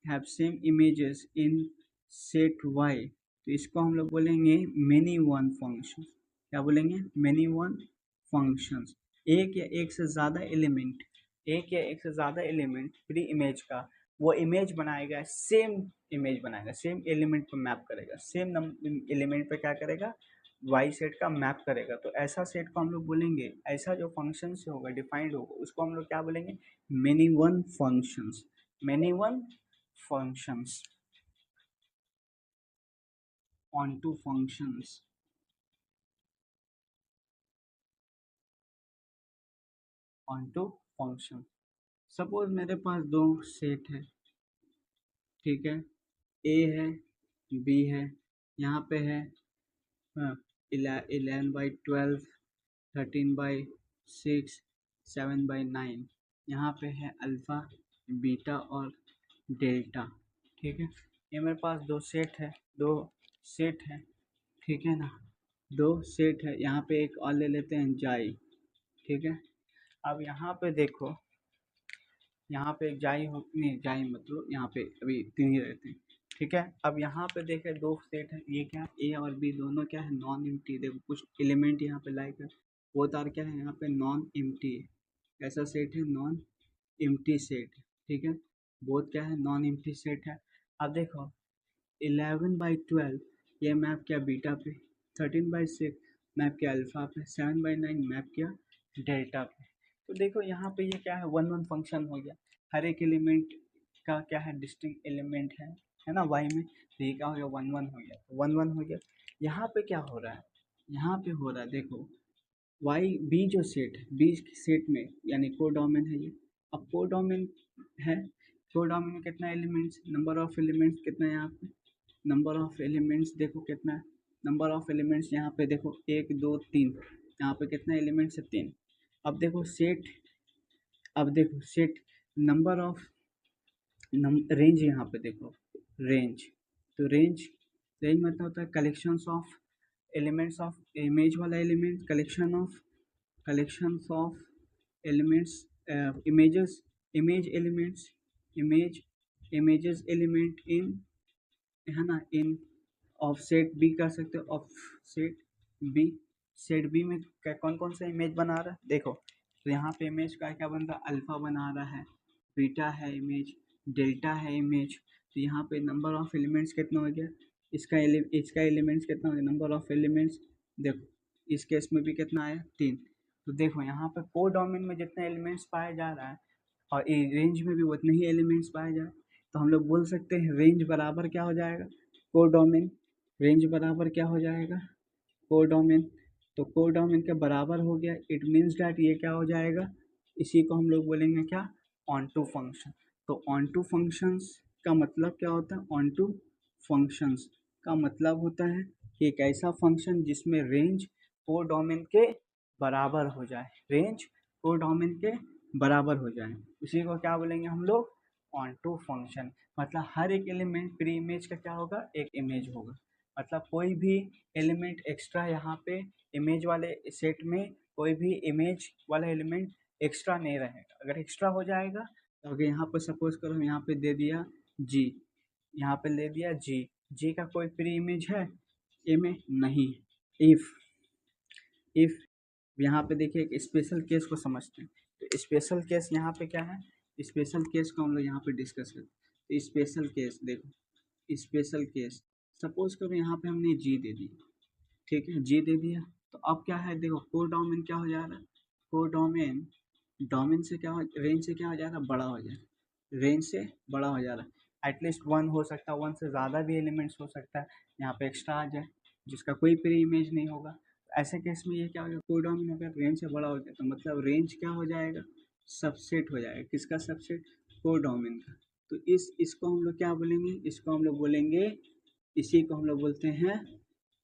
have same images in set y, तो इसको हम लोग बोलेंगे many one फंक्शन। क्या बोलेंगे, many one फंक्शंस। एक या एक से ज़्यादा एलिमेंट, एक या एक से ज़्यादा एलिमेंट प्री इमेज का वो इमेज बनाएगा, सेम इमेज बनाएगा, सेम एलिमेंट पर मैप करेगा, सेम एलिमेंट पे क्या करेगा, वाई सेट का मैप करेगा। तो ऐसा सेट को हम लोग बोलेंगे, ऐसा जो फंक्शन से होगा, डिफाइंड होगा, उसको हम लोग क्या बोलेंगे, many one functions, many one functions, onto functions, onto function। Suppose मेरे पास दो सेट है, ठीक है, ए है, बी है, यहाँ पे है 11/12, 13/6, 7/9, यहाँ पे है अल्फ़ा, बीटा और डेल्टा, ठीक है। ये मेरे पास दो सेट है, दो सेट है, ठीक है ना, दो सेट है। यहाँ पे एक और ले लेते हैं जाई, ठीक है। अब यहाँ पे देखो, यहाँ पे जाई हो नहीं, जाई मतलब यहाँ पे अभी तीन ही रहते हैं, ठीक है। अब यहाँ पे देखें दो सेट है, ये क्या, ए और बी दोनों क्या है, नॉन एम्प्टी। देखो कुछ एलिमेंट यहाँ पे लाइक वो तार क्या है, यहाँ पे नॉन एम्प्टी है, ऐसा सेट है, नॉन एम्प्टी सेट, ठीक है। बोथ क्या है, नॉन एम्प्टी सेट है। अब देखो 11/12 ये मैप किया बीटा पे, 13/6 मैप किया अल्फ़ा पे, 7/9 मैप किया डेल्टा पे। तो देखो यहाँ पे ये क्या है, वन वन फंक्शन हो गया, हर एक एलिमेंट का क्या है, डिस्टिंक्ट एलिमेंट है ना वाई में। तो ये क्या हो गया, वन वन हो गया, वन वन हो गया। यहाँ पे क्या हो रहा है, यहाँ पे हो रहा है देखो वाई बी जो सेट है, बी सेट में यानी कोडोमेन है ये। अब कोडोमेन है, कोडोमेन में कितना एलिमेंट्स, नंबर ऑफ एलिमेंट्स कितना है यहाँ पे, नंबर ऑफ एलिमेंट्स देखो कितना है, नंबर ऑफ एलिमेंट्स यहाँ पे देखो 1 2 3, यहाँ पे कितना एलिमेंट्स है, 3। अब देखो सेट, अब देखो सेट नंबर ऑफ रेंज, यहाँ पे देखो रेंज, तो रेंज, रेंज मतलब होता है collections of elements of image वाला element, collections of elements, images, image elements, images element in, है ना, इन ऑफ सेट बी कर सकते हो, of set B. Set B में क्या कौन कौन सा इमेज बना रहा है देखो, तो यहाँ पे इमेज का क्या बन रहा है, अल्फा बना रहा है, बीटा है इमेज, डेल्टा है इमेज। तो यहाँ पे नंबर ऑफ एलिमेंट्स कितना हो गया, इसका एलिमेंट्स कितना हो गया, नंबर ऑफ एलिमेंट्स देखो इस केस में भी कितना आया, 3। तो देखो यहाँ पे कोडोमेन में जितने एलिमेंट्स पाया जा रहा है और रेंज में भी उतने ही एलिमेंट्स पाए जा रहे हैं, तो हम लोग बोल सकते हैं रेंज बराबर क्या हो जाएगा, कोडोमेन। रेंज बराबर क्या हो जाएगा, कोडोमेन। तो कोडोमेन के बराबर हो गया, इट मीन्स डैट ये क्या हो जाएगा, इसी को हम लोग बोलेंगे क्या, ऑन टू फंक्शन। तो ऑन टू फंक्शंस का मतलब क्या होता है, ऑन टू फंक्शंस का मतलब होता है कि एक ऐसा फंक्शन जिसमें रेंज कोडोमेन के बराबर हो जाए, रेंज कोडोमेन के बराबर हो जाए, उसी को क्या बोलेंगे हम लोग, ऑन टू फंक्शन, मतलब हर एक एलिमेंट प्री इमेज का क्या होगा, एक इमेज होगा। मतलब कोई भी एलिमेंट एक्स्ट्रा यहाँ पे इमेज वाले सेट में कोई भी इमेज वाला एलिमेंट एक्स्ट्रा नहीं रहेगा। अगर एक्स्ट्रा हो जाएगा तो अगर यहाँ पर सपोज करो यहाँ पे दे दिया जी, यहाँ पे ले दिया जी, जी का कोई प्री इमेज है ए में, नहीं। इफ यहाँ पे देखिए एक स्पेशल केस को समझते हैं। तो स्पेशल केस यहाँ पे क्या है, स्पेशल केस को हम लोग यहाँ पे डिस्कस करते हैं। तो स्पेशल केस देखो, स्पेशल केस सपोज करो यहाँ पे हमने जी दे दी, ठीक है, जी दे दिया। तो अब क्या है देखो, कोडोमेन क्या हो जा रहा है, कोडोमेन डोमेन से क्या हो, रेंज से क्या हो जा रहा है, बड़ा हो जा रहा है, रेंज से बड़ा हो जा रहा है। एटलीस्ट वन हो सकता है, वन से ज़्यादा भी एलिमेंट्स हो सकता है, यहाँ पे एक्स्ट्रा आ जाए जिसका कोई प्री इमेज नहीं होगा। ऐसे केस में ये क्या हो जाएगा, कोडोमेन अगर रेंज से बड़ा हो जाए तो मतलब रेंज क्या हो जाएगा, सबसेट हो जाएगा। किसका सबसेट, कोडोमेन का। तो इसको हम लोग क्या बोलेंगे, इसको हम लोग बोलेंगे, इसी को हम लोग बोलते हैं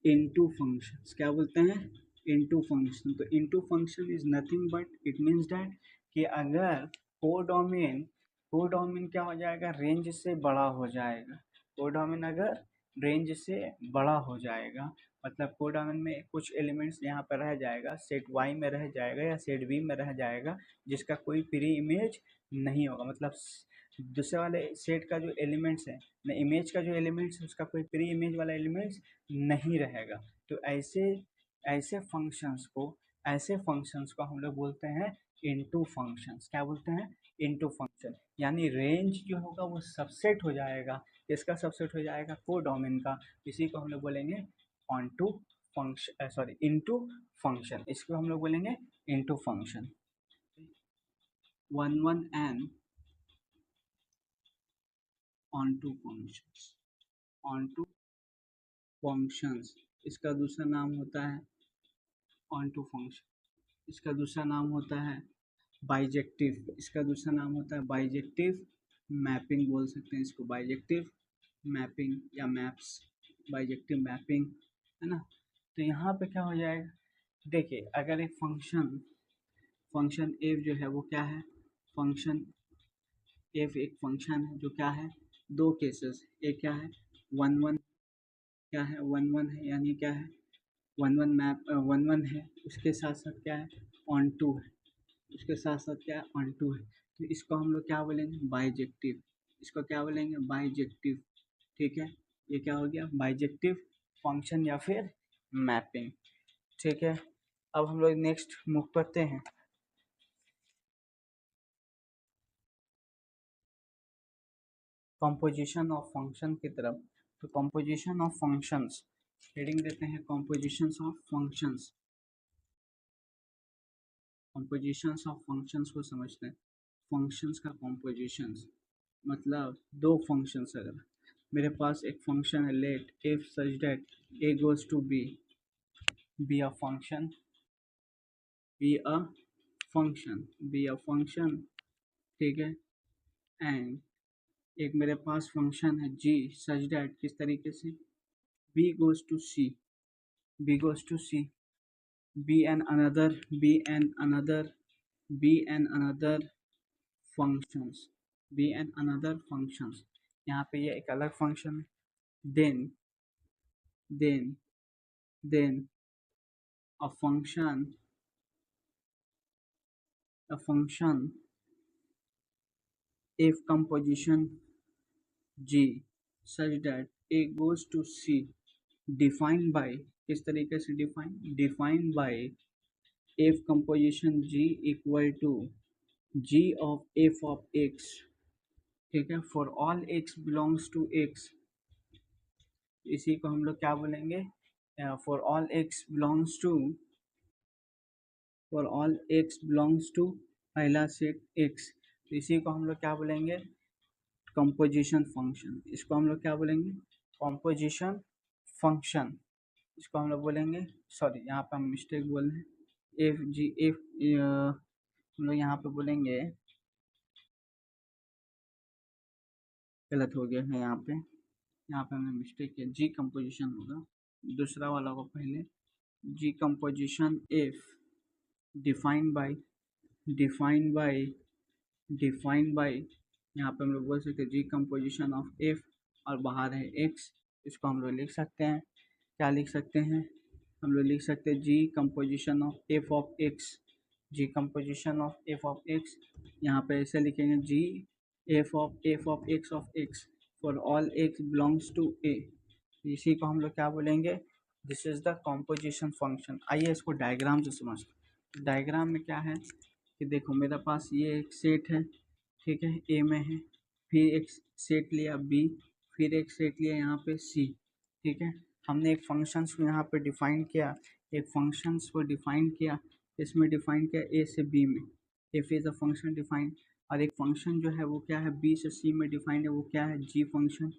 इनटू फंक्शंस। क्या बोलते हैं, इनटू फंक्शन। तो into function is nothing but it means that कि अगर कोडोमेन, कोडोमेन क्या हो जाएगा, रेंज से बड़ा हो जाएगा। कोडोमेन अगर रेंज से बड़ा हो जाएगा मतलब कोडोमेन में कुछ एलिमेंट्स यहाँ पर रह जाएगा, सेट वाई में रह जाएगा या सेट बी में रह जाएगा, जिसका कोई प्री इमेज नहीं होगा। मतलब दूसरे वाले सेट का जो एलिमेंट्स है न, इमेज का जो एलिमेंट्स है उसका कोई प्री इमेज वाला एलिमेंट्स नहीं रहेगा। तो ऐसे ऐसे फंक्शंस को हम लोग बोलते हैं इनटू फंक्शंस। क्या बोलते हैं, इनटू फंक्शन। यानी रेंज जो होगा वो सबसेट हो जाएगा। किसका सबसेट हो जाएगा, कोडोमेन का। इसी को हम लोग बोलेंगे onto function, sorry into function. इसको हम लोग बोलेंगे into function. 11n onto functions, onto functions इसका दूसरा नाम होता है ऑन टू फंक्शन। इसका दूसरा नाम होता है बाइजेक्टिव। इसका दूसरा नाम होता है बाइजेक्टिव मैपिंग, बोल सकते हैं इसको बाइजेक्टिव मैपिंग या मैप्स, बाइजेक्टिव मैपिंग, है ना। तो यहाँ पे क्या हो जाएगा, देखिए अगर एक फंक्शन एफ जो है वो क्या है, फंक्शन एफ एक फंक्शन है जो क्या है, दो केसेस, एक क्या है 11, क्या है 11 है, यानी क्या है 11 मैप 11 है, उसके साथ साथ क्या है ऑन टू है, उसके साथ साथ क्या है ऑन टू है। तो इसको हम लोग क्या बोलेंगे, बाइजेक्टिव। इसको क्या बोलेंगे, बाइजेक्टिव। ठीक है, ये क्या हो गया, बाइजेक्टिव फंक्शन या फिर मैपिंग। ठीक है, अब हम लोग नेक्स्ट मूव करते हैं कंपोजिशन ऑफ फंक्शन की तरफ। तो कंपोजिशन ऑफ फंक्शंस, हेडिंग देते हैं compositions of functions. Compositions of functions को समझते हैं। फंक्शंस का कंपोजिशंस मतलब दो फंक्शंस, अगर मेरे पास एक फंक्शन है let if such that A goes to B a function, B a function, B a function, ठीक है। एंड एक मेरे पास फंक्शन है जी सच दैट, किस तरीके से, B goes to C, B goes to C, B an another, B an another, B an another functions, B an another functions. यहाँ पे ये एक अलग फंक्शन है। Then then a function if composition g such that a goes to c defined by, किस तरीके से define by if composition g equal to g of f of x, ठीक है, for all x belongs to x। इसी को हम लोग क्या बोलेंगे, for all x belongs to, for all X belongs to पहला सेट एक्स। तो इसी को हम लोग क्या बोलेंगे, कंपोजिशन फंक्शन। इसको हम लोग क्या बोलेंगे, कंपोजिशन फंक्शन। इसको हम लोग बोलेंगे, सॉरी यहाँ पे हम मिस्टेक बोल रहे हैं, एफ जी एफ, हम लोग यहाँ पे बोलेंगे, गलत हो गया है यहाँ पे हमने मिस्टेक किया, जी कंपोजिशन होगा, दूसरा वाला को पहले, G composition F defined by, defined by यहाँ पे हम लोग बोल सकते हैं जी कंपोजिशन ऑफ एफ, और बाहर है एक्स, इसको हम लोग लिख सकते हैं, क्या लिख सकते हैं, हम लोग लिख सकते हैं G composition of F of X, G composition of F of X, यहाँ पे ऐसे लिखेंगे G F of X for all X belongs to A, इसी को हम लोग क्या बोलेंगे, this is the composition function. आइए इसको डायग्राम से समझते हैं। डायग्राम में क्या है कि देखो मेरे पास ये एक सेट है, ठीक है, ए में है, फिर एक सेट लिया बी, फिर एक सेट लिया यहाँ पे सी, ठीक है। हमने एक फंक्शंस को यहाँ पे डिफाइन किया, एक फंक्शंस को डिफाइन किया, इसमें डिफाइन किया ए से बी में, F is a function define, और एक फंक्शन जो है वो क्या है बी से सी में डिफाइंड है, वो क्या है जी फंक्शन,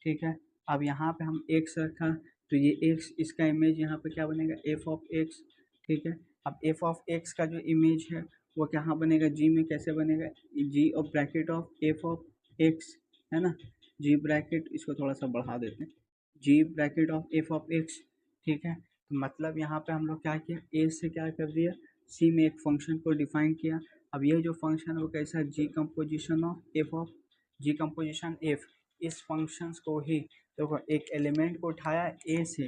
ठीक है। अब यहाँ पे हम एक्स रखा, तो ये एक्स, इसका इमेज यहाँ पे क्या बनेगा एफ ऑफ एक्स, ठीक है। अब एफ ऑफ एक्स का जो इमेज है वो कहाँ बनेगा जी में, कैसे बनेगा, जी और bracket of F of x, है ना, जी ब्रैकेट, इसको थोड़ा सा बढ़ा देते हैं, G bracket of F of X, ठीक है। तो मतलब यहाँ पे हम लोग क्या किया, ए से क्या कर दिया, सी में एक फंक्शन को डिफाइन किया। अब ये जो फंक्शन है वो कैसा है, G composition of F of, G composition F, इस फंक्शंस को ही देखो, एक एलिमेंट को उठाया ए से,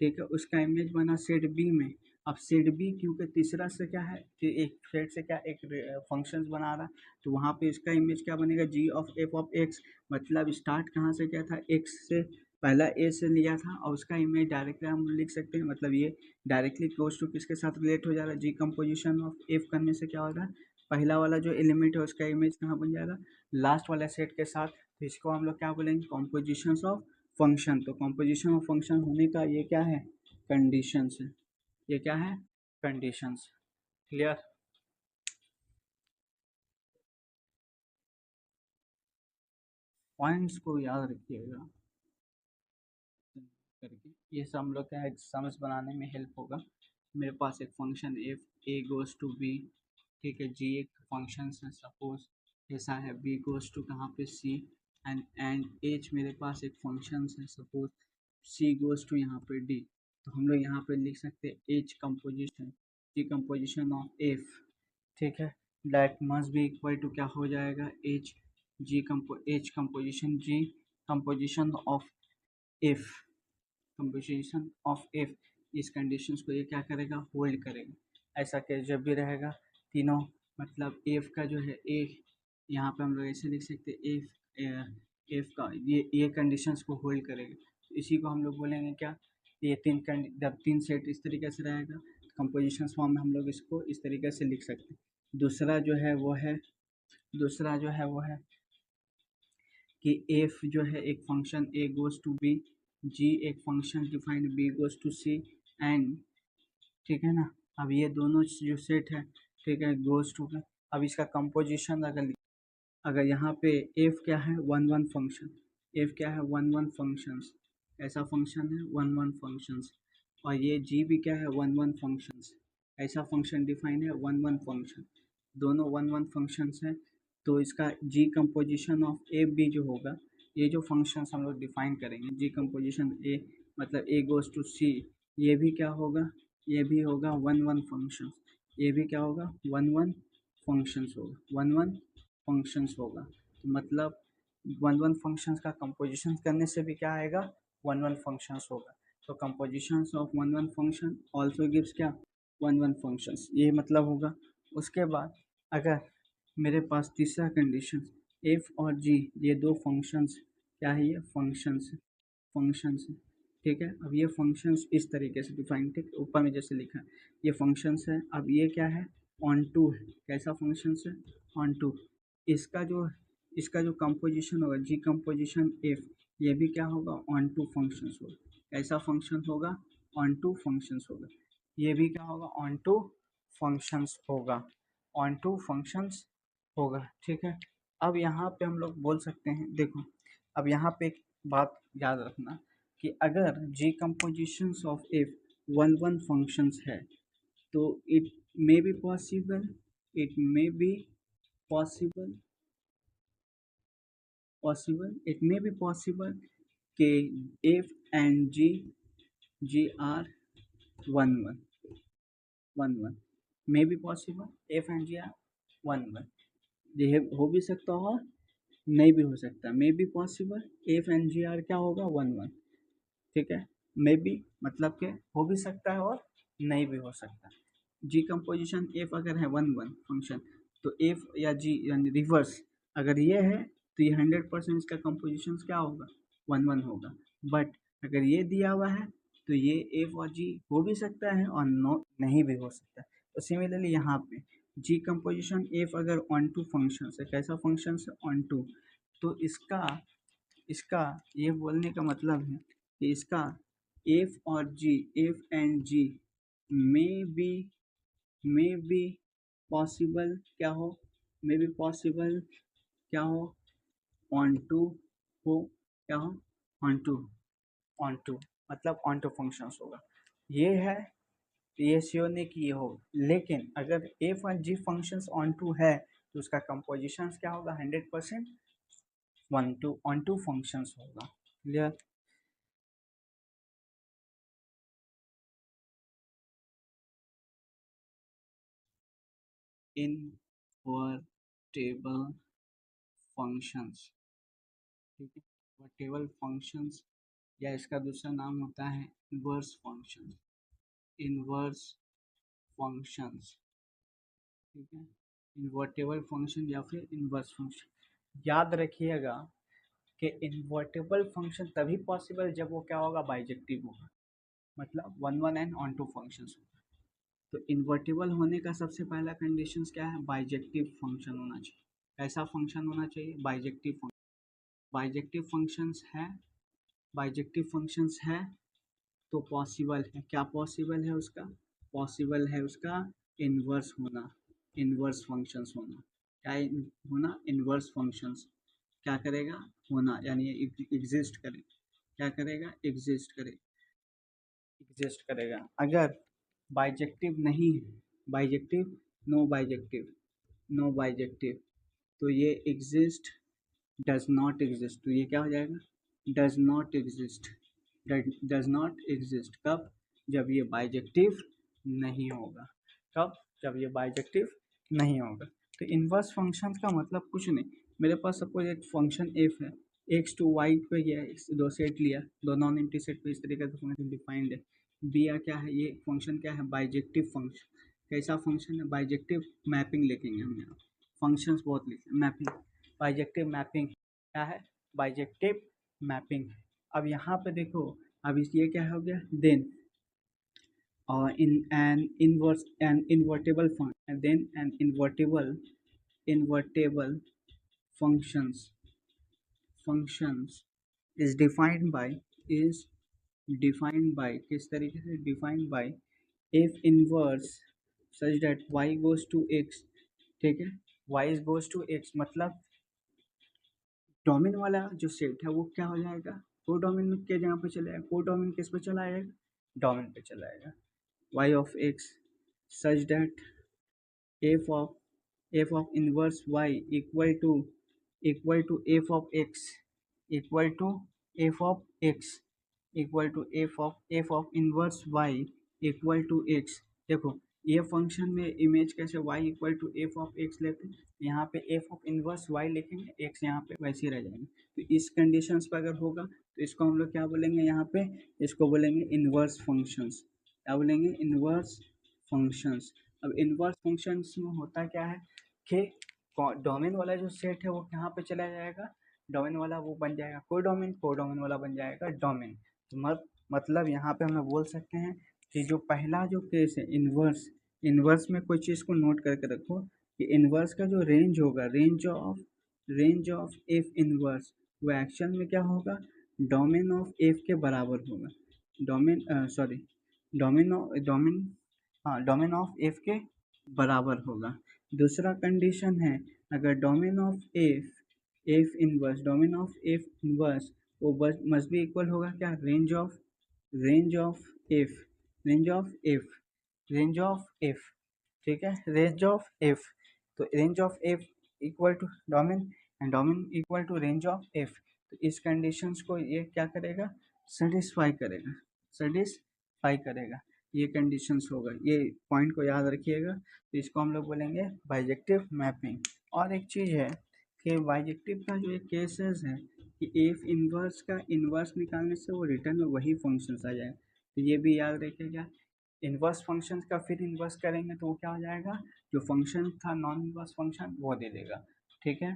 ठीक है, उसका इमेज बना सेट बी में। अब सेट बी क्योंकि तीसरा से क्या है कि एक सेट से क्या एक फंक्शंस बना रहा है, तो वहाँ पे इसका इमेज क्या बनेगा जी ऑफ एफ ऑफ एक्स, मतलब स्टार्ट कहाँ से क्या था, एक्स से, पहला ए से लिया था, और उसका इमेज डायरेक्टली हम लिख सकते हैं, मतलब ये डायरेक्टली क्लोज टू किसके साथ रिलेट हो जा रहा है, जी कंपोजिशन ऑफ एफ करने से क्या होगा, पहला वाला जो एलिमेंट है उसका इमेज कहाँ बन जाएगा, लास्ट वाला सेट के साथ। तो इसको हम लोग क्या बोलेंगे, कॉम्पोजिशंस ऑफ फंक्शन। तो कॉम्पोजिशन ऑफ फंक्शन होने का ये क्या है, कंडीशंस है, ये क्या है, कंडीशंस, क्लियर। पॉइंट्स को याद रखिएगा करके, ये सब हम लोग क्या है समझ बनाने में हेल्प होगा। मेरे पास एक function F, A goes to B, ठीक है, जी एक फंक्शन है सपोज, ऐसा है, बी गोज़ टू कहाँ पे सी, एंड एच मेरे पास एक फंक्शन है सपोज, सी गोज़ टू यहाँ पे डी। तो हम लोग यहाँ पे लिख सकते हैं H composition, G composition of F, ठीक है, that must be equal to क्या हो जाएगा, H G H composition G composition of F, composition of F, इस कंडीशंस को ये क्या करेगा, होल्ड करेगा। ऐसा केस जब भी रहेगा, तीनों, मतलब एफ का जो है ए, यहाँ पे हम लोग ऐसे लिख सकते हैं एफ का ये कंडीशंस को होल्ड करेगा। इसी को हम लोग बोलेंगे क्या, ये जब तीन सेट इस तरीके से रहेगा, कंपोजिशन फॉर्म में हम लोग इसको इस तरीके से लिख सकते हैं। दूसरा जो है वो है, दूसरा जो है वो है कि एफ जो है एक function A goes to B, G एक function defined B goes to C, and, ठीक है ना। अब ये दोनों जो सेट है, ठीक है, गोज़ टू का, अब इसका कंपोजिशन अगर यहाँ पे एफ क्या है, वन वन फंक्शन, एफ क्या है, वन वन फंक्शंस, ऐसा फंक्शन है वन वन फंक्शंस, और ये जी भी क्या है, वन वन फंक्शंस, ऐसा फंक्शन डिफाइन है वन वन फंक्शन, दोनों वन वन फंक्शंस हैं। तो इसका जी कंपोजिशन ऑफ ए भी जो होगा, ये जो फंक्शंस हम लोग डिफाइन करेंगे, जी कंपोजिशन ए, मतलब ए गोज़ टू सी, ये भी क्या होगा, ये भी होगा वन वन फंक्शन, ये भी क्या होगा, वन वन फंक्शंस होगा, वन वन फंक्शंस होगा। तो मतलब वन वन फंक्शंस का कंपोजिशन करने से भी क्या आएगा, वन वन फंक्शंस होगा। तो compositions of one one function also gives क्या, वन वन फंक्शंस, ये मतलब होगा। उसके बाद अगर मेरे पास तीसरा कंडीशन, एफ और जी ये दो फंक्शंस, क्या है ये फंक्शंस, फंक्शंस, ठीक है। अब ये फंक्शंस इस तरीके से डिफाइन, ठीक, ऊपर में जैसे लिखा है ये फंक्शंस है। अब ये क्या है, ऑन टू है, कैसा फंक्शंस है, ऑन टू, इसका जो इसका जो कंपोजिशन होगा जी कंपोजिशन एफ, ये भी क्या होगा, ऑन टू फंक्शंस होगा, ऐसा फंक्शन होगा, ऑन टू फंक्शंस होगा, ये भी क्या होगा, ऑन टू फंक्शंस होगा, ऑन टू फंक्शंस होगा, ठीक है। अब यहाँ पे हम लोग बोल सकते हैं, देखो अब यहाँ पे एक बात याद रखना कि अगर G compositions of F one one functions है, तो it may be possible, it may be possible, it may be possible कि F and G are one one, one one may be possible, F and G are one one, ये हो भी सकता होगा, नहीं भी हो सकता, may be possible, F and G are क्या होगा 1 1, ठीक है। मे बी मतलब के हो भी सकता है और नहीं भी हो सकता। जी कंपोजिशन एफ अगर है 1 1 फंक्शन, तो एफ या जी यानी रिवर्स अगर ये है तो ये 100% इसका कंपोजिशन क्या होगा 1 1 होगा। बट अगर ये दिया हुआ है तो ये एफ और जी हो भी सकता है और नो नहीं भी हो सकता। तो सिमिलरली यहाँ पे जी कंपोजिशन एफ अगर ऑन टू फंक्शन है, कैसा फंक्शन है ऑन टू, तो इसका इसका ये बोलने का मतलब है कि इसका एफ और G, F and G may be possible क्या हो, मे बी पॉसिबल क्या हो ऑन टू हो, क्या हो ऑन टू, ऑन टू मतलब ऑन टू फंक्शंस होगा। ये है, ये श्योर नहीं कि ये हो, लेकिन अगर एफ और जी फंक्शंस ऑन टू है तो उसका कंपोजिशन क्या होगा 100% ऑन टू फंक्शंस होगा। क्लियर। इनवर्टेबल फंक्शंस, ठीक है, इनवर्टेबल फंक्शंस या इसका दूसरा नाम होता है इनवर्स फंक्शंस, इनवर्स फंक्शंस, ठीक है, इन्वर्टेबल फंक्शन या फिर इनवर्स फंक्शन। याद रखिएगा कि इन्वर्टेबल फंक्शन तभी पॉसिबल जब वो क्या होगा बाइजेक्टिव होगा, मतलब 1 1 एंड ऑन टू फंक्शंस होगा। तो इन्वर्टेबल होने का सबसे पहला कंडीशन क्या है, बाइजेक्टिव फंक्शन होना चाहिए। ऐसा फंक्शन होना चाहिए बाइजेक्टिव फंक्शन, बाइजेक्टिव फंक्शंस है, बाइजेक्टिव फंक्शंस है तो पॉसिबल है, क्या पॉसिबल है उसका, पॉसिबल है उसका इन्वर्स होना, इन्वर्स फंक्शंस होना, क्या होना इन्वर्स फंक्शंस क्या करेगा होना, यानी ये एग्जिस्ट करे, क्या करेगा एग्जिस्ट करे, एग्जिस्ट करेगा। अगर बाइजेक्टिव नहीं है, bijective, no bijective, no bijective, तो ये एग्जिस्ट डज नॉट एग्जिस्ट, तो ये क्या हो जाएगा does not exist, does not exist कब, जब ये बाइजेक्टिव नहीं होगा, कब, जब ये बाइजेक्टिव नहीं होगा। तो इनवर्स फंक्शन का मतलब कुछ नहीं, मेरे पास सपोज एक फंक्शन एफ है, एक्स टू वाई पे गया, दो सेट लिया, दो नॉन एम्प्टी सेट पे इस तरीके का फंक्शन डिफाइंड है, दिया क्या है, ये फंक्शन क्या है बाइजेक्टिव फंक्शन, कैसा फंक्शन है बाइजेक्टिव, मैपिंग लिखेंगे हम यहाँ, फंक्शंस बहुत लिखे मैपिंग, बाइजेक्टिव मैपिंग क्या है, बाइजेक्टिव मैपिंग। अब यहाँ पे देखो, अब इस ये क्या हो गया देन, और in an inverse an invertible function, then an invertible functions is is defined by किस तरीके से defined by if inverse such that y goes to x, ठीक है, y goes to x मतलब डोमेन वाला जो सेट है वो क्या हो जाएगा, को डोमेन में क्या जगह पे चला जाएगा, को डोमेन किस पे चला जाएगा, डोमेन पे चला जाएगा, y of x such that f of inverse y equal to f of x equal to f of x equal to f of inverse y equal to x। देखो ये फंक्शन में इमेज कैसे y equal to F of X लेते हैं, यहाँ पे F of inverse y लिखेंगे, X यहाँ पे वैसे ही रह जाएंगे। तो इस कंडीशंस पर अगर होगा तो इसको हम लोग क्या बोलेंगे, यहाँ पे इसको बोलेंगे इनवर्स फंक्शंस, क्या बोलेंगे इनवर्स फंक्शंस। अब इनवर्स फंक्शंस में होता क्या है कि डोमेन वाला जो सेट है वो कहाँ पे चला जाएगा, डोमेन वाला वो बन जाएगा को डोमेन वाला बन जाएगा डोमेन। तो मतलब यहाँ पे हम लोग बोल सकते हैं कि जो पहला जो केस है इनवर्स, इनवर्स में कोई चीज़ को नोट करके रखो कि इनवर्स का जो रेंज होगा, रेंज ऑफ एफ इनवर्स, वो एक्शन में क्या होगा डोमेन ऑफ एफ के बराबर होगा, डोमेन सॉरी डोमेन हाँ डोमेन ऑफ एफ के बराबर होगा। दूसरा कंडीशन है अगर डोमेन ऑफ एफ इनवर्स वो मस्ट बी इक्वल होगा क्या, range of F range of F range of F, ठीक है, रेंज ऑफ एफ। तो range of F equal to domain and domain equal to range of F. तो इस conditions को ये क्या करेगा सेटिस्फाई करेगा, सेटिस्फाई करेगा, ये कंडीशंस होगा, ये पॉइंट को याद रखिएगा। तो इसको हम लोग बोलेंगे बाइजेक्टिव मैपिंग। और एक चीज़ है कि बाइजेक्टिव का जो एक केसेस है कि एफ इन्वर्स का इन्वर्स निकालने से वो रिटर्न में वही फंक्शंस आ जाएगा। तो ये भी याद रखिएगा, इन्वर्स फंक्शन का फिर इन्वर्स करेंगे तो वो क्या हो जाएगा, जो फंक्शन था नॉन इन्वर्स फंक्शन वो दे देगा। ठीक है,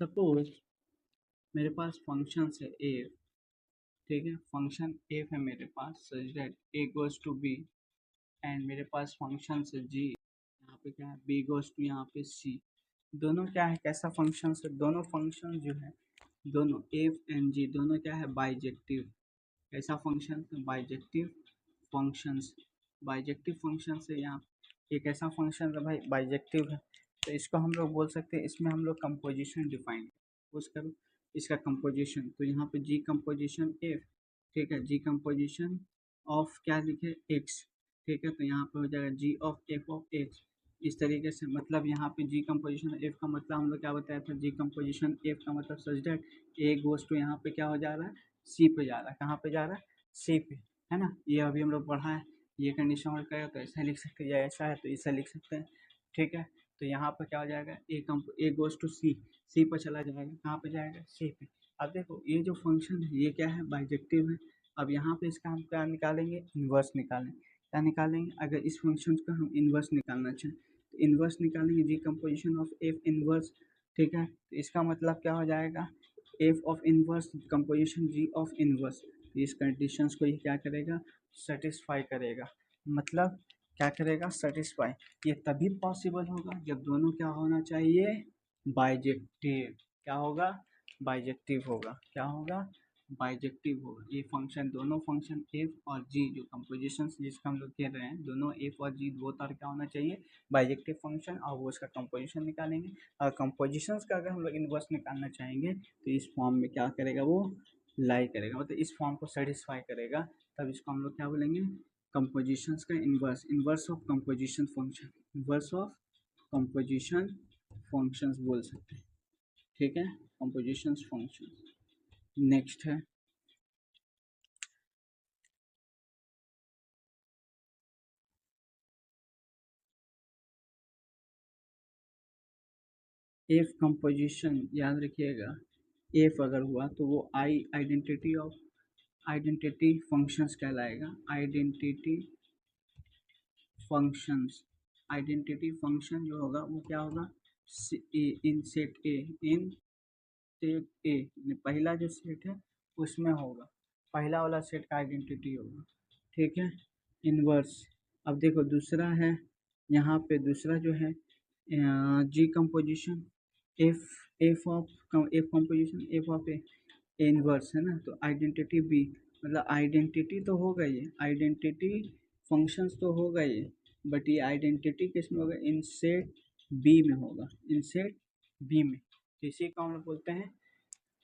सपोज मेरे पास फंक्शन है एफ, ठीक है, फंक्शन एफ है मेरे पास such that A goes to B, and मेरे पास फंक्शन है जी, यहाँ पे क्या है बी गोज टू यहाँ पे सी। दोनों क्या है, कैसा फंक्शन है, दोनों फंक्शन जो है दोनों एफ एंड जी दोनों क्या है बाइजेक्टिव। कैसा फंक्शन है, बाइजेक्टिव फंक्शंस। बाइजेक्टिव फंक्शन से यहाँ एक ऐसा फंक्शन है भाई बाइजेक्टिव है, तो इसको हम लोग बोल सकते हैं, इसमें हम लोग कंपोजिशन डिफाइन उसका, इसका कंपोजिशन, तो यहाँ पे जी कंपोजिशन एफ, ठीक है, जी कंपोजिशन ऑफ क्या लिखे एक्स, ठीक है, तो यहाँ पे हो जाएगा जी ऑफ एफ ऑफ एक्स। इस तरीके से मतलब यहाँ पे जी कंपोजिशन एफ का मतलब हम लोग क्या बताया था, जी कंपोजिशन एफ का मतलब such that A goes to यहाँ पे क्या हो जा रहा है, सी पे जा रहा है, कहाँ पे जा रहा है, सी पे, है ना, ये अभी हम लोग पढ़ा है। ये कंडीशन वर्क करेगा तो ऐसा लिख सकते हैं, या ऐसा है तो ऐसा लिख सकते हैं। ठीक है, तो यहाँ पर क्या हो जाएगा, ए गोज टू सी, सी पर चला जाएगा, कहाँ पे जाएगा, सी पे। अब देखो ये जो फंक्शन है ये क्या है, बाइजेक्टिव है। अब यहाँ पे इसका हम क्या निकालेंगे, इन्वर्स निकालेंगे। क्या निकालेंगे, अगर इस फंक्शन का हम इन्वर्स निकालना चाहें तो इन्वर्स निकालेंगे, G composition of F inverse. ठीक है, तो इसका मतलब क्या हो जाएगा, F of inverse composition G of inverse. इस कंडीशंस को ये क्या करेगा, सेटिस्फाई करेगा। मतलब क्या करेगा, सेटिस्फाई। ये तभी पॉसिबल होगा जब दोनों क्या होना चाहिए, बाइजेक्टिव। क्या होगा, बाइजेक्टिव होगा। क्या होगा, बाइजेक्टिव होगा। ये फंक्शन दोनों फंक्शन एफ और जी जो कंपोजिशन जिसका हम लोग कह रहे हैं, दोनों एफ और जी दो तरह क्या होना चाहिए, बाइजेक्टिव फंक्शन, और वो उसका कंपोजिशन निकालेंगे। और कंपोजिशन का अगर हम लोग इन्वर्स निकालना चाहेंगे तो इस फॉर्म में क्या करेगा, वो लाई करेगा, मतलब इस फॉर्म को सेटिस्फाई करेगा। तब इसको हम लोग क्या बोलेंगे, कंपोजिशंस का inverse, inverse of composition function, inverse of composition functions बोल सकते हैं। ठीक है, कंपोजिशन फंक्शन। नेक्स्ट है एफ कंपोजिशन। याद रखिएगा, एफ अगर हुआ तो वो आइडेंटिटी ऑफ, आइडेंटिटी फंक्शंस कहलाएगा, आइडेंटिटी फंक्शंस। आइडेंटिटी फंक्शन जो होगा वो क्या होगा, इन सेट ए, इन सेट ए, पहला जो सेट है उसमें होगा, पहला वाला सेट का आइडेंटिटी होगा। ठीक है, इनवर्स। अब देखो दूसरा है, यहाँ पे दूसरा जो है G composition F, F composition F of A inverse है ना, तो आइडेंटिटी बी, मतलब आइडेंटिटी तो होगा ये, आइडेंटिटी फंक्शंस तो होगा ये, बट ये आइडेंटिटी किस में होगा, इन सेट बी में होगा, इन सेट बी में। तो इसी को हम लोग बोलते हैं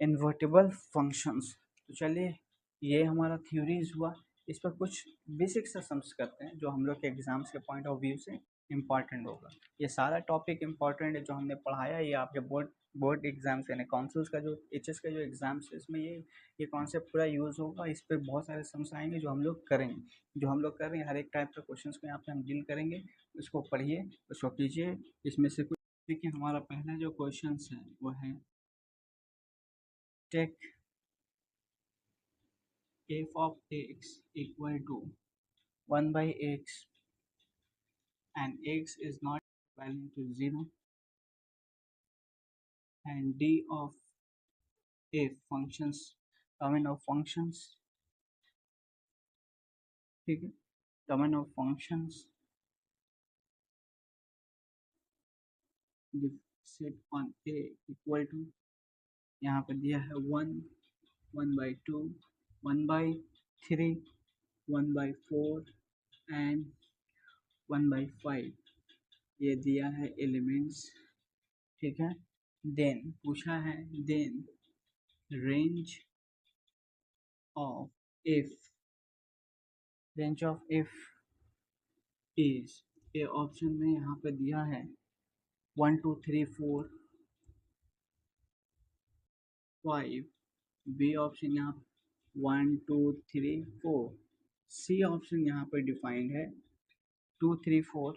इन्वर्टिबल फंक्शंस। तो चलिए ये हमारा थ्योरीज हुआ, इस पर कुछ बेसिक से सम्स करते हैं जो हम लोग के एग्जाम्स के पॉइंट ऑफ व्यू से इम्पॉर्टेंट होगा। ये सारा टॉपिक इम्पॉर्टेंट है जो हमने पढ़ाया, ये आपके बोर्ड बोर्ड एग्जाम्स यानी काउंसिल्स का जो एचएस का जो एग्जाम्स है इसमें ये कॉन्सेप्ट पूरा यूज़ होगा। इस पर बहुत सारे सम्स आएंगे जो हम लोग करेंगे, जो हम लोग कर रहे हैं, हर एक टाइप के क्वेश्चंस को यहाँ पे हम डील करेंगे। उसको पढ़िए, उसको कीजिए। इसमें से कुछ देखिए, हमारा पहला जो क्वेश्चन है वो है take f of x equal to 1 by x and x is not equivalent to 0, and d of f functions, domain of functions, ठीक है, domain of functions set on a equal to, यहाँ पर दिया है 1, 1/2, 1/3, 1/4 and 1/5, ये दिया है elements. ठीक है, देन पूछा है, then range of f, range of f is, A option में यहाँ पे दिया है 1 2 3 4 5, बी ऑप्शन यहाँ 1 2 3 4, सी ऑप्शन यहाँ पर डिफाइंड है 2 3 4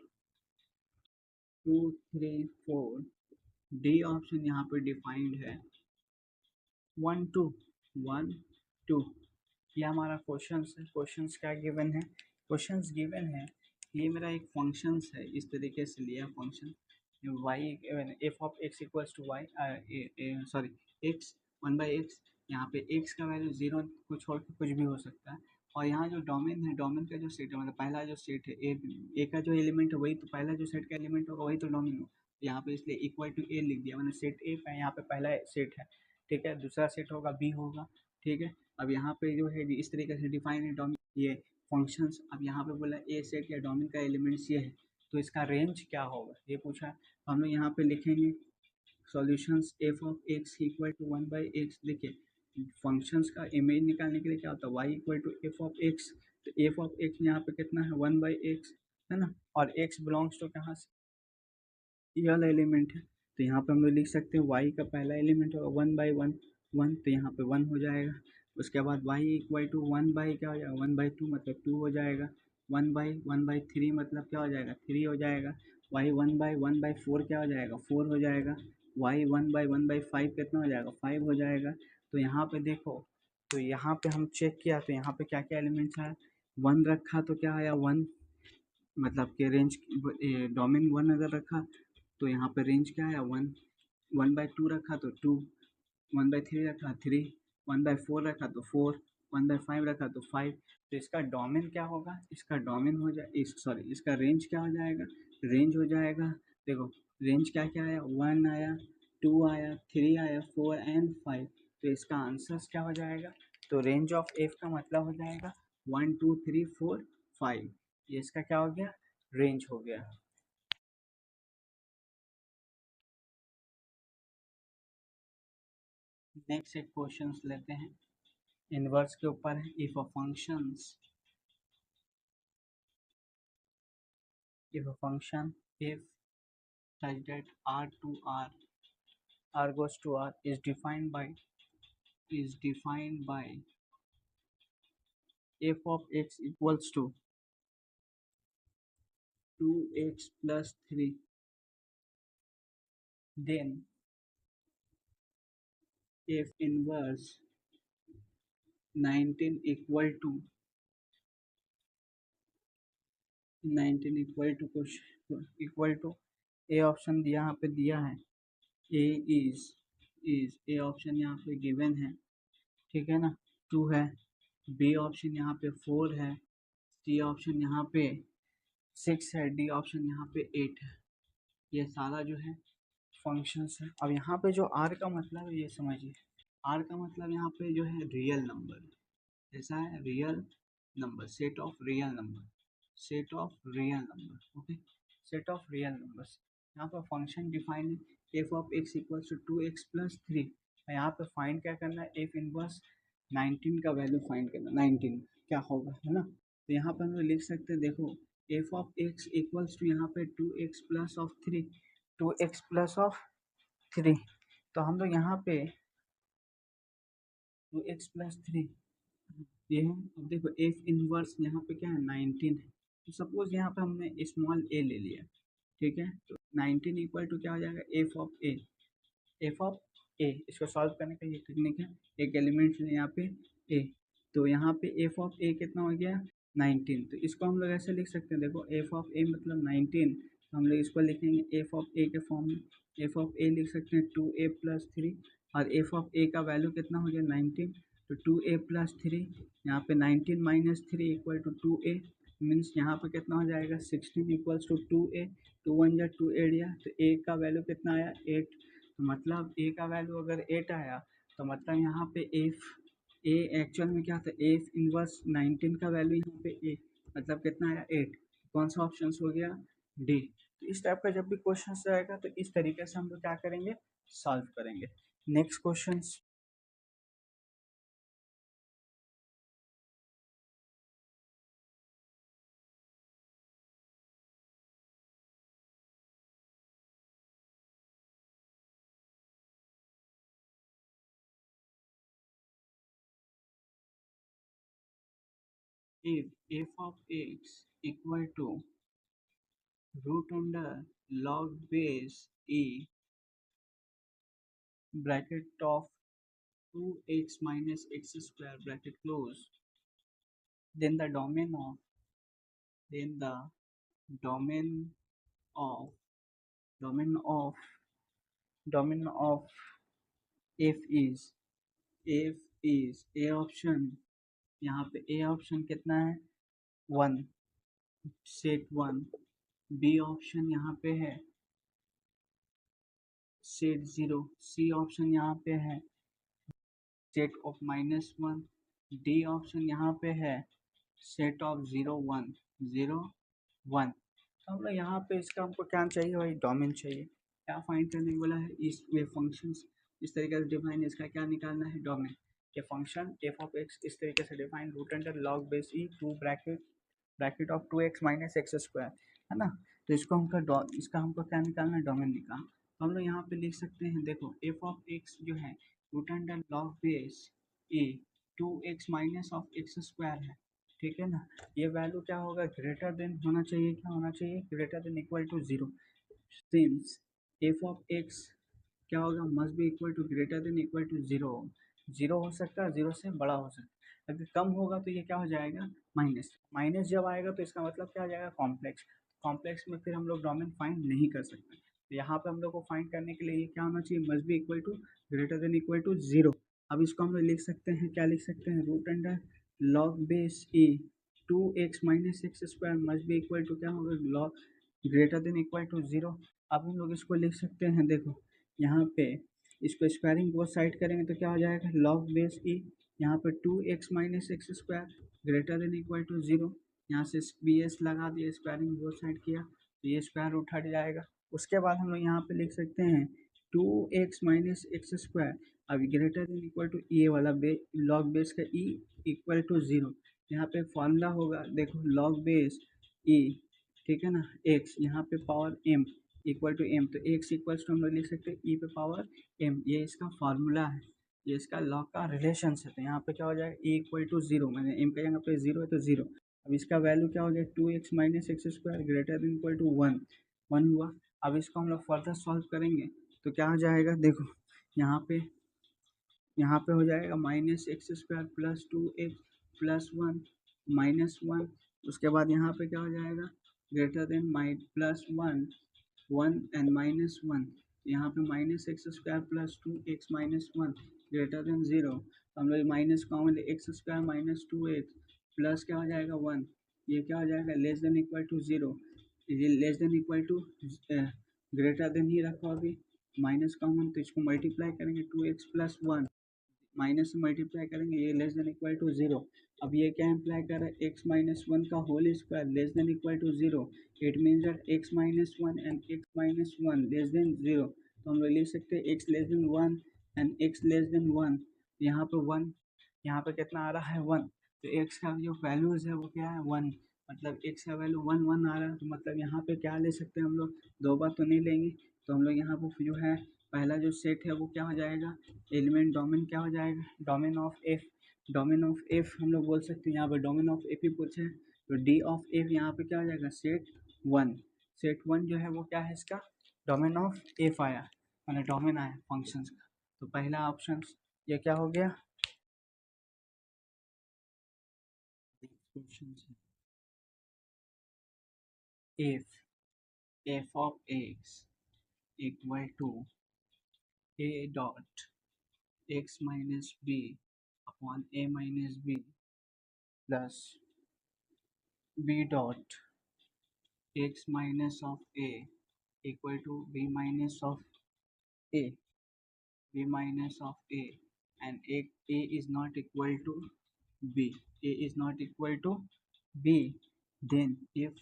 two three four, D option यहाँ पे डिफाइंड है 1 2, 1 2। ये हमारा क्वेश्चंस है। क्वेश्चंस क्या गिवन है? क्वेश्चंस गिवन है, ये मेरा एक फंक्शंस है, इस तरीके से लिया function Y, F of X equals to Y, sorry X 1/x। यहाँ पे एक्स का वैल्यू जीरो को छोड़ के कुछ भी हो सकता है। और यहाँ जो डोमेन है, डोमेन का जो सेट है, मतलब पहला जो सेट है ए का जो एलिमेंट है वही तो पहला जो सेट का एलिमेंट होगा वही तो डोमेन हो। यहाँ पे इसलिए इक्वल टू ए लिख दिया, मतलब सेट ए का यहाँ पे पहला सेट है, ठीक है। दूसरा सेट होगा बी होगा, ठीक है। अब यहाँ पे जो है इस तरीके से डिफाइन है डोमेन ये फंक्शंस। अब यहाँ पे बोला ए सेट या डोमेन का एलिमेंट्स ये है, तो इसका रेंज क्या होगा ये पूछा। तो हम लोग यहाँ पे लिखेंगे solutions F of X equal to 1/x। देखिए फंक्शंस का इमेज निकालने के लिए क्या होता है, Y equal to F of X. तो एफ ऑफ एक्स यहाँ पे कितना है 1/x, है ना। और एक्स बिलोंग्स टू कहाँ से, ये वाला एलिमेंट है। तो यहाँ पे हम लोग लिख सकते हैं वाई का पहला एलिमेंट होगा 1/1, 1, तो यहाँ पे 1 हो जाएगा। उसके बाद वाई इक्वल टू 1 बाई क्या हो जाएगा 1/2, मतलब 2 हो जाएगा। 1/1/3 मतलब क्या हो जाएगा 3 हो जाएगा। वाई 1/1/4 क्या हो जाएगा 4 हो जाएगा। वाई 1/1/5 कितना हो जाएगा 5 हो जाएगा। तो यहाँ पे देखो, तो यहाँ पे हम चेक किया तो यहाँ पे क्या क्या एलिमेंट्स आया, 1 रखा तो क्या आया 1, मतलब कि रेंज डोमेन 1 अगर रखा तो यहाँ पे रेंज क्या है 1, 1/2 रखा तो 2, 1/3 रखा 3, 1/4 रखा तो 4, 1/5 रखा तो 5। तो इसका डोमेन क्या होगा, इसका डोमेन हो जाए इस सॉरी इसका रेंज क्या हो जाएगा, रेंज हो जाएगा। देखो रेंज क्या क्या आया, 1 आया, 2 आया, 3 आया, 4 एंड 5। तो इसका आंसर क्या हो जाएगा, तो रेंज ऑफ एफ का मतलब हो जाएगा 1 2 3 4 5। ये इसका क्या हो गया, रेंज हो गया। नेक्स्ट एक क्वेश्चंस लेते हैं, इनवर्स के ऊपर है। If a function if such that r to r goes to r is defined by f of x equals to 2x plus 3, then f inverse 19 equal to A option यहाँ पे दिया है, ए is A option यहाँ पे given है, ठीक है ना, 2 है। बी ऑप्शन यहाँ पे 4 है, सी ऑप्शन यहाँ पे 6 है, डी ऑप्शन यहाँ पे 8 है। ये सारा जो है फंक्शंस है। अब यहाँ पे जो आर का मतलब है ये समझिए, आर का मतलब यहाँ पे जो है रियल नंबर, ऐसा है real number, set of real number, set of real number, okay, set of real numbers. यहाँ पर फंक्शन डिफाइन है F of X equals to 2x+3। यहाँ पे फाइंड क्या करना है, एफ इनवर्स 19 का वैल्यू फाइंड करना, 19 क्या होगा, है ना। तो यहाँ पर हम लोग लिख सकते हैं, देखो F of X equals to यहाँ पे 2x+3, 2x+3। तो हम लोग यहाँ पे 2x+3 ये है। अब देखो एफ इनवर्स यहाँ पे क्या है 19 है, तो सपोज यहाँ पे हमने स्मॉल ए ले लिया, ठीक है। तो 19 इक्वल टू क्या हो जाएगा F of A, F of A. इसको सॉल्व करने का ये टेक्निक है, एक एलिमेंट है यहाँ पे ए, तो यहाँ पे एफ ऑफ ए कितना हो गया 19। तो इसको हम लोग ऐसे लिख सकते हैं, देखो एफ ऑफ ए मतलब 19, तो हम लोग इसको लिखेंगे एफ ऑफ ए के फॉर्म में। एफ ऑफ ए लिख सकते हैं 2a+3, और एफ ऑफ ए का वैल्यू कितना हो गया 19, तो 2a+3, यहाँ पे 19 - 3 इक्वल टू 2a, मीन्स यहाँ पे कितना हो जाएगा 16 इक्वल्स टू 2a, 2 1 जा 2 8 या, तो ए का वैल्यू कितना आया 8। तो मतलब ए का वैल्यू अगर 8 आया तो मतलब यहाँ पे एफ ए एक्चुअल में क्या था, एफ इनवर्स 19 का वैल्यू यहाँ पे ए, मतलब कितना आया 8। कौन सा ऑप्शन हो गया, डी। तो इस टाइप का जब भी क्वेश्चन आएगा तो इस तरीके से हम लोग क्या करेंगे, सॉल्व करेंगे। Next question, if f of x equal to root under log base e bracket of 2x minus x square bracket close, then the domain of domain of domain of f is a option, यहाँ पे A option कितना है 1 set 1, B option यहाँ पे है set 0, C option यहाँ पे है सेट ऑफ -1, डी ऑप्शन यहाँ पे है सेट ऑफ 0 1 0 1। तो हम लोग यहाँ पे इसका हमको क्या चाहिए भाई, डोमेन चाहिए। क्या फाइंड करने वाला है, इस वे फंक्शंस इस तरीके से डिफाइन, इसका क्या निकालना है डोमेन। ये फंक्शन एफ ऑफ एक्स इस तरीके से define root under log base E two bracket of 2x minus X square, है ना। तो इसका हमको क्या निकालना है, डोमेन निकाल। तो हम लोग यहाँ पे लिख सकते हैं, देखो एफ ऑफ एक्स जो है root under log base A 2x minus of X square है, ठीक है ना। ये वैल्यू क्या होगा, ग्रेटर देन होना चाहिए, क्या होना चाहिए, greater than equal to 0। Since F of X क्या होगा, must be equal to greater than equal to 0। 0 हो सकता है, 0 से बड़ा हो सकता है। अगर कम होगा तो ये क्या हो जाएगा, माइनस। माइनस जब आएगा तो इसका मतलब क्या हो जाएगा, कॉम्प्लेक्स। कॉम्प्लेक्स में फिर हम लोग डोमेन फाइंड नहीं कर सकते। तो यहाँ पे हम लोग को फाइंड करने के लिए ये क्या होना चाहिए, must be equal to greater than equal to 0। अब इसको हम लोग लिख सकते हैं, क्या लिख सकते हैं, root under log base A 2x minus X square must be equal to क्या होगा, log greater than equal to 0। अब हम लोग इसको लिख सकते हैं, देखो यहाँ पे इसको स्क्वायरिंग बोथ साइड करेंगे तो क्या हो जाएगा, लॉग बेस ई, यहाँ पे 2x minus X square greater than equal to 0। यहाँ से बी एस लगा दिया, स्क्वायरिंग बोथ साइड किया तो ये स्क्वायर रूट हट जाएगा। उसके बाद हम लोग यहाँ पे लिख सकते हैं 2x माइनस एक्स स्क्वायर, अब ग्रेटर देन इक्वल टू ये वाला लॉग बेस का ई इक्वल टू 0। यहाँ पे फॉर्मूला होगा, देखो लॉग बेस ई, ठीक है ना, एक्स यहाँ पे power M equal to M, तो एक्स इक्वल्स टू हम लोग लिख सकते हैं ई पे पावर एम, ये इसका फार्मूला है, ये इसका लॉग का रिलेशन है। तो यहाँ पे क्या हो जाएगा, ए इक्वल टू 0, मैंने एम का यहाँ पे 0 है तो 0। अब इसका वैल्यू क्या हो गया, 2x minus X square greater than equal to 1 हुआ। अब इसको हम लोग फर्दर सॉल्व करेंगे तो क्या हो जाएगा, देखो यहाँ पे हो जाएगा minus X square plus 2x plus 1 -1। उसके बाद यहाँ पे क्या हो जाएगा, ग्रेटर देन प्लस 1 एंड -1, यहाँ पे minus X square plus 2x minus 1 greater than 0। तो हम लोग minus common x square minus 2x plus क्या हो जाएगा 1, ये क्या हो जाएगा लेस देन इक्वल टू 0, ये less than equal to greater than ही रखो अभी, माइनस कॉमन तो इसको मल्टीप्लाई करेंगे 2x प्लस 1, माइनस से मल्टीप्लाई करेंगे, ये लेस देन इक्वल टू 0। अब ये क्या इम्प्लाई कर रहा है, x माइनस 1 का whole square less than equal to 0, it means that x minus 1 and x minus 1 less than 0। तो हम लोग लिख सकते हैं x less than 1 and x less than 1, यहाँ पे 1, यहाँ पे कितना आ रहा है 1, तो x का जो वैल्यूज़ है वो क्या है 1, मतलब x का वैल्यू 1 1 आ रहा है, तो मतलब यहाँ पे क्या ले सकते हैं हम लोग, दो बार तो नहीं लेंगे। तो हम लोग यहाँ पर जो है पहला जो सेट है वो क्या हो जाएगा, एलिमेंट डोमेन क्या हो जाएगा, डोमेन ऑफ एफ हम लोग बोल सकते हैं, यहाँ पे डोमेन ऑफ एफ ही पूछे तो डी ऑफ एफ यहाँ पे क्या हो जाएगा, सेट वन जो है वो क्या है, इसका डोमेन ऑफ एफ आया, मैंने डोमेन आया फंक्शंस का। तो पहला ऑप्शन ये क्या हो गया, F of X equal to A dot X minus B upon A minus B plus B dot x minus of a equal to b minus of a, b minus of a, and a is not equal to b, a is not equal to b, then f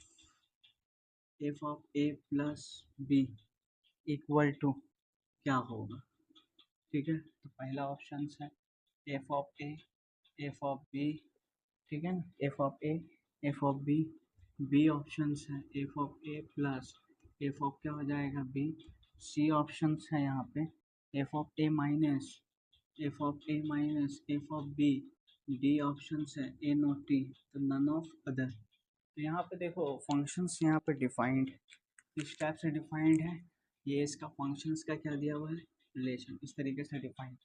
of a plus b equal to क्या होगा, ठीक है। तो पहला option है F of A, F of B, ठीक है ना, F of A, F of B, B option है F of A plus F of क्या हो जाएगा बी, सी ऑप्शन है यहाँ पे F of A minus F of B, D option है ए नॉट टी, तो नन ऑफ अदर। तो यहाँ पे देखो फंक्शंस यहाँ पे डिफाइंड, इस टाइप से डिफाइंड है। ये इसका फंक्शंस का क्या दिया हुआ है, रिलेशन, इस तरीके से डिफाइंड।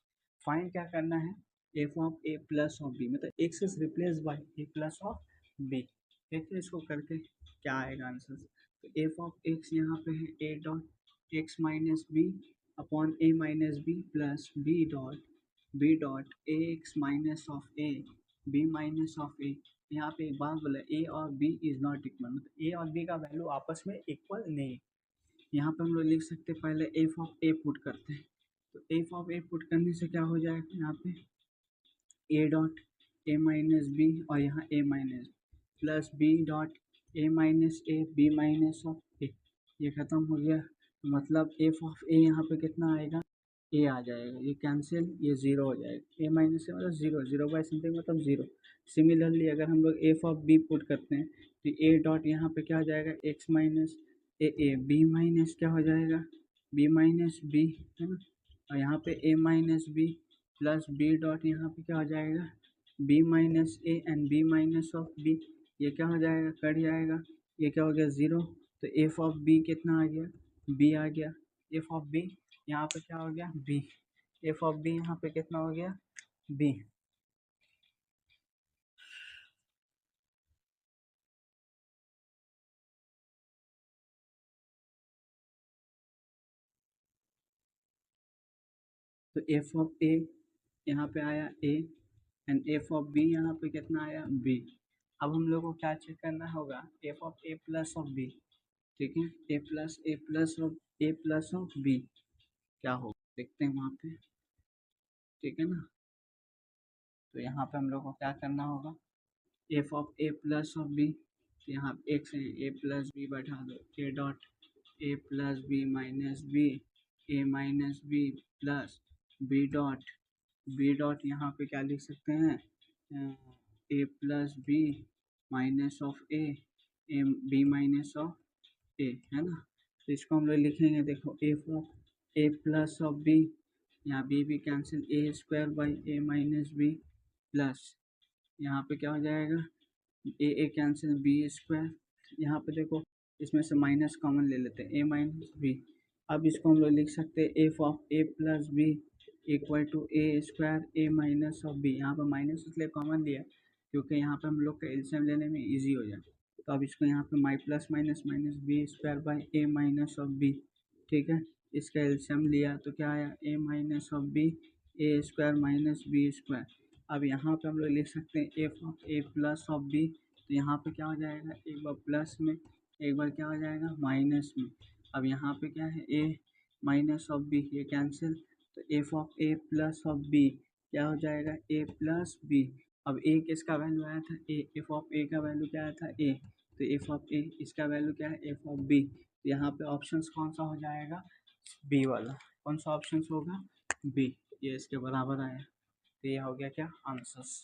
फाइंड क्या करना है, F of A plus of B, मतलब X is replace by A plus of B. देखिए इसको करके क्या आएगा आंसर। तो एफ ऑफ एक्स यहाँ पे है A dot X minus B upon A minus B plus B dot A X minus of A B minus of A. यहाँ पे एक बात बोला, ए और बी इज नॉट इक्वल, मतलब ए और बी का वैल्यू आपस में इक्वल नहीं है। यहाँ पे हम लोग लिख सकते हैं, पहले एफ ऑफ ए पुट करते हैं। तो एफ ऑफ ए पुट करने से क्या हो जाएगा, यहाँ पे A dot A minus B और यहाँ A minus plus B dot A minus A B minus of A, ये ख़त्म हो गया। मतलब एफ ऑफ ए यहाँ पे कितना आएगा, ए आ जाएगा, ये कैंसिल, ये ज़ीरो हो जाएगा। ए माइनस ए मतलब ज़ीरो, ज़ीरो बाई समथिंग मतलब ज़ीरो। सिमिलरली अगर हम लोग एफ ऑफ बी पुट करते हैं तो ए डॉट यहाँ पे क्या हो जाएगा, X minus A B minus क्या हो जाएगा, बी माइनस बी, है ना। और यहाँ पे A minus B plus B dot यहाँ पे क्या हो जाएगा, B minus A and B minus of B, ये क्या हो जाएगा, कट जाएगा, ये क्या हो गया, ज़ीरो। तो एफ ऑफ बी कितना आ गया, बी आ गया। एफ ऑफ बी यहाँ पे क्या हो गया, बी। एफ ऑफ बी यहाँ पे कितना हो गया, बी। तो एफ ऑफ ए यहाँ पे आया A and F of B यहाँ पे कितना आया, बी। अब हम लोग को क्या चेक करना होगा, F of A plus of B, ठीक है, ए प्लस ऑफ बी क्या हो, देखते हैं वहाँ पे, ठीक है ना। तो यहाँ पे हम लोग को क्या करना होगा, F of A plus of B, यहाँ एक से ए प्लस बी बैठा दो, A dot A plus B minus B A minus B plus B dot यहाँ पे क्या लिख सकते हैं, A plus B minus of A B minus of A, है ना। तो इसको हम लोग लिखेंगे, देखो F of A plus of B, यहाँ B cancel, A square by A minus B plus यहाँ पे क्या हो जाएगा, ए कैंसिल, बी स्क्वायर। यहाँ पे देखो इसमें से माइनस कॉमन ले लेते हैं, ए माइनस बी। अब इसको हम लोग लिख सकते हैं F of A plus B equal to A square A minus of B. यहाँ पर माइनस इसलिए कॉमन लिया क्योंकि यहाँ पे हम लोग का एलसीएम लेने में इजी हो जाए। तो अब इसको यहाँ पे my plus minus minus B square by A minus of B, ठीक है। इसका एलसीएम लिया तो क्या आया, A minus of B A square minus B square. अब यहाँ पे हम लोग लिख सकते हैं F of A plus of B, तो यहाँ पे क्या हो जाएगा, एक बार प्लस में एक बार क्या हो जाएगा माइनस में। अब यहाँ पे क्या है, ए माइनस ऑफ बी, ये कैंसिल, तो F of A plus of B क्या हो जाएगा, ए प्लस बी। अब ए किसका वैल्यू आया था, ए, एफ ऑफ ए का वैल्यू क्या आया था, ए, तो एफ ऑफ ए इसका वैल्यू क्या है, एफ ऑफ बी। तो यहाँ पे ऑप्शन कौन सा हो जाएगा, बी वाला। कौन सा ऑप्शन होगा, बी, ये इसके बराबर आया। तो ये हो गया क्या, आंसर्स।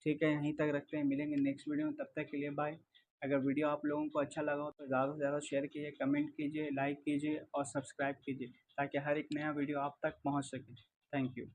ठीक है, यहीं तक रखते हैं, मिलेंगे नेक्स्ट वीडियो में, तब तक के लिए बाय। अगर वीडियो आप लोगों को अच्छा लगा हो तो ज़्यादा से ज़्यादा शेयर कीजिए, कमेंट कीजिए, लाइक कीजिए और सब्सक्राइब कीजिए ताकि हर एक नया वीडियो आप तक पहुंच सके। Thank you.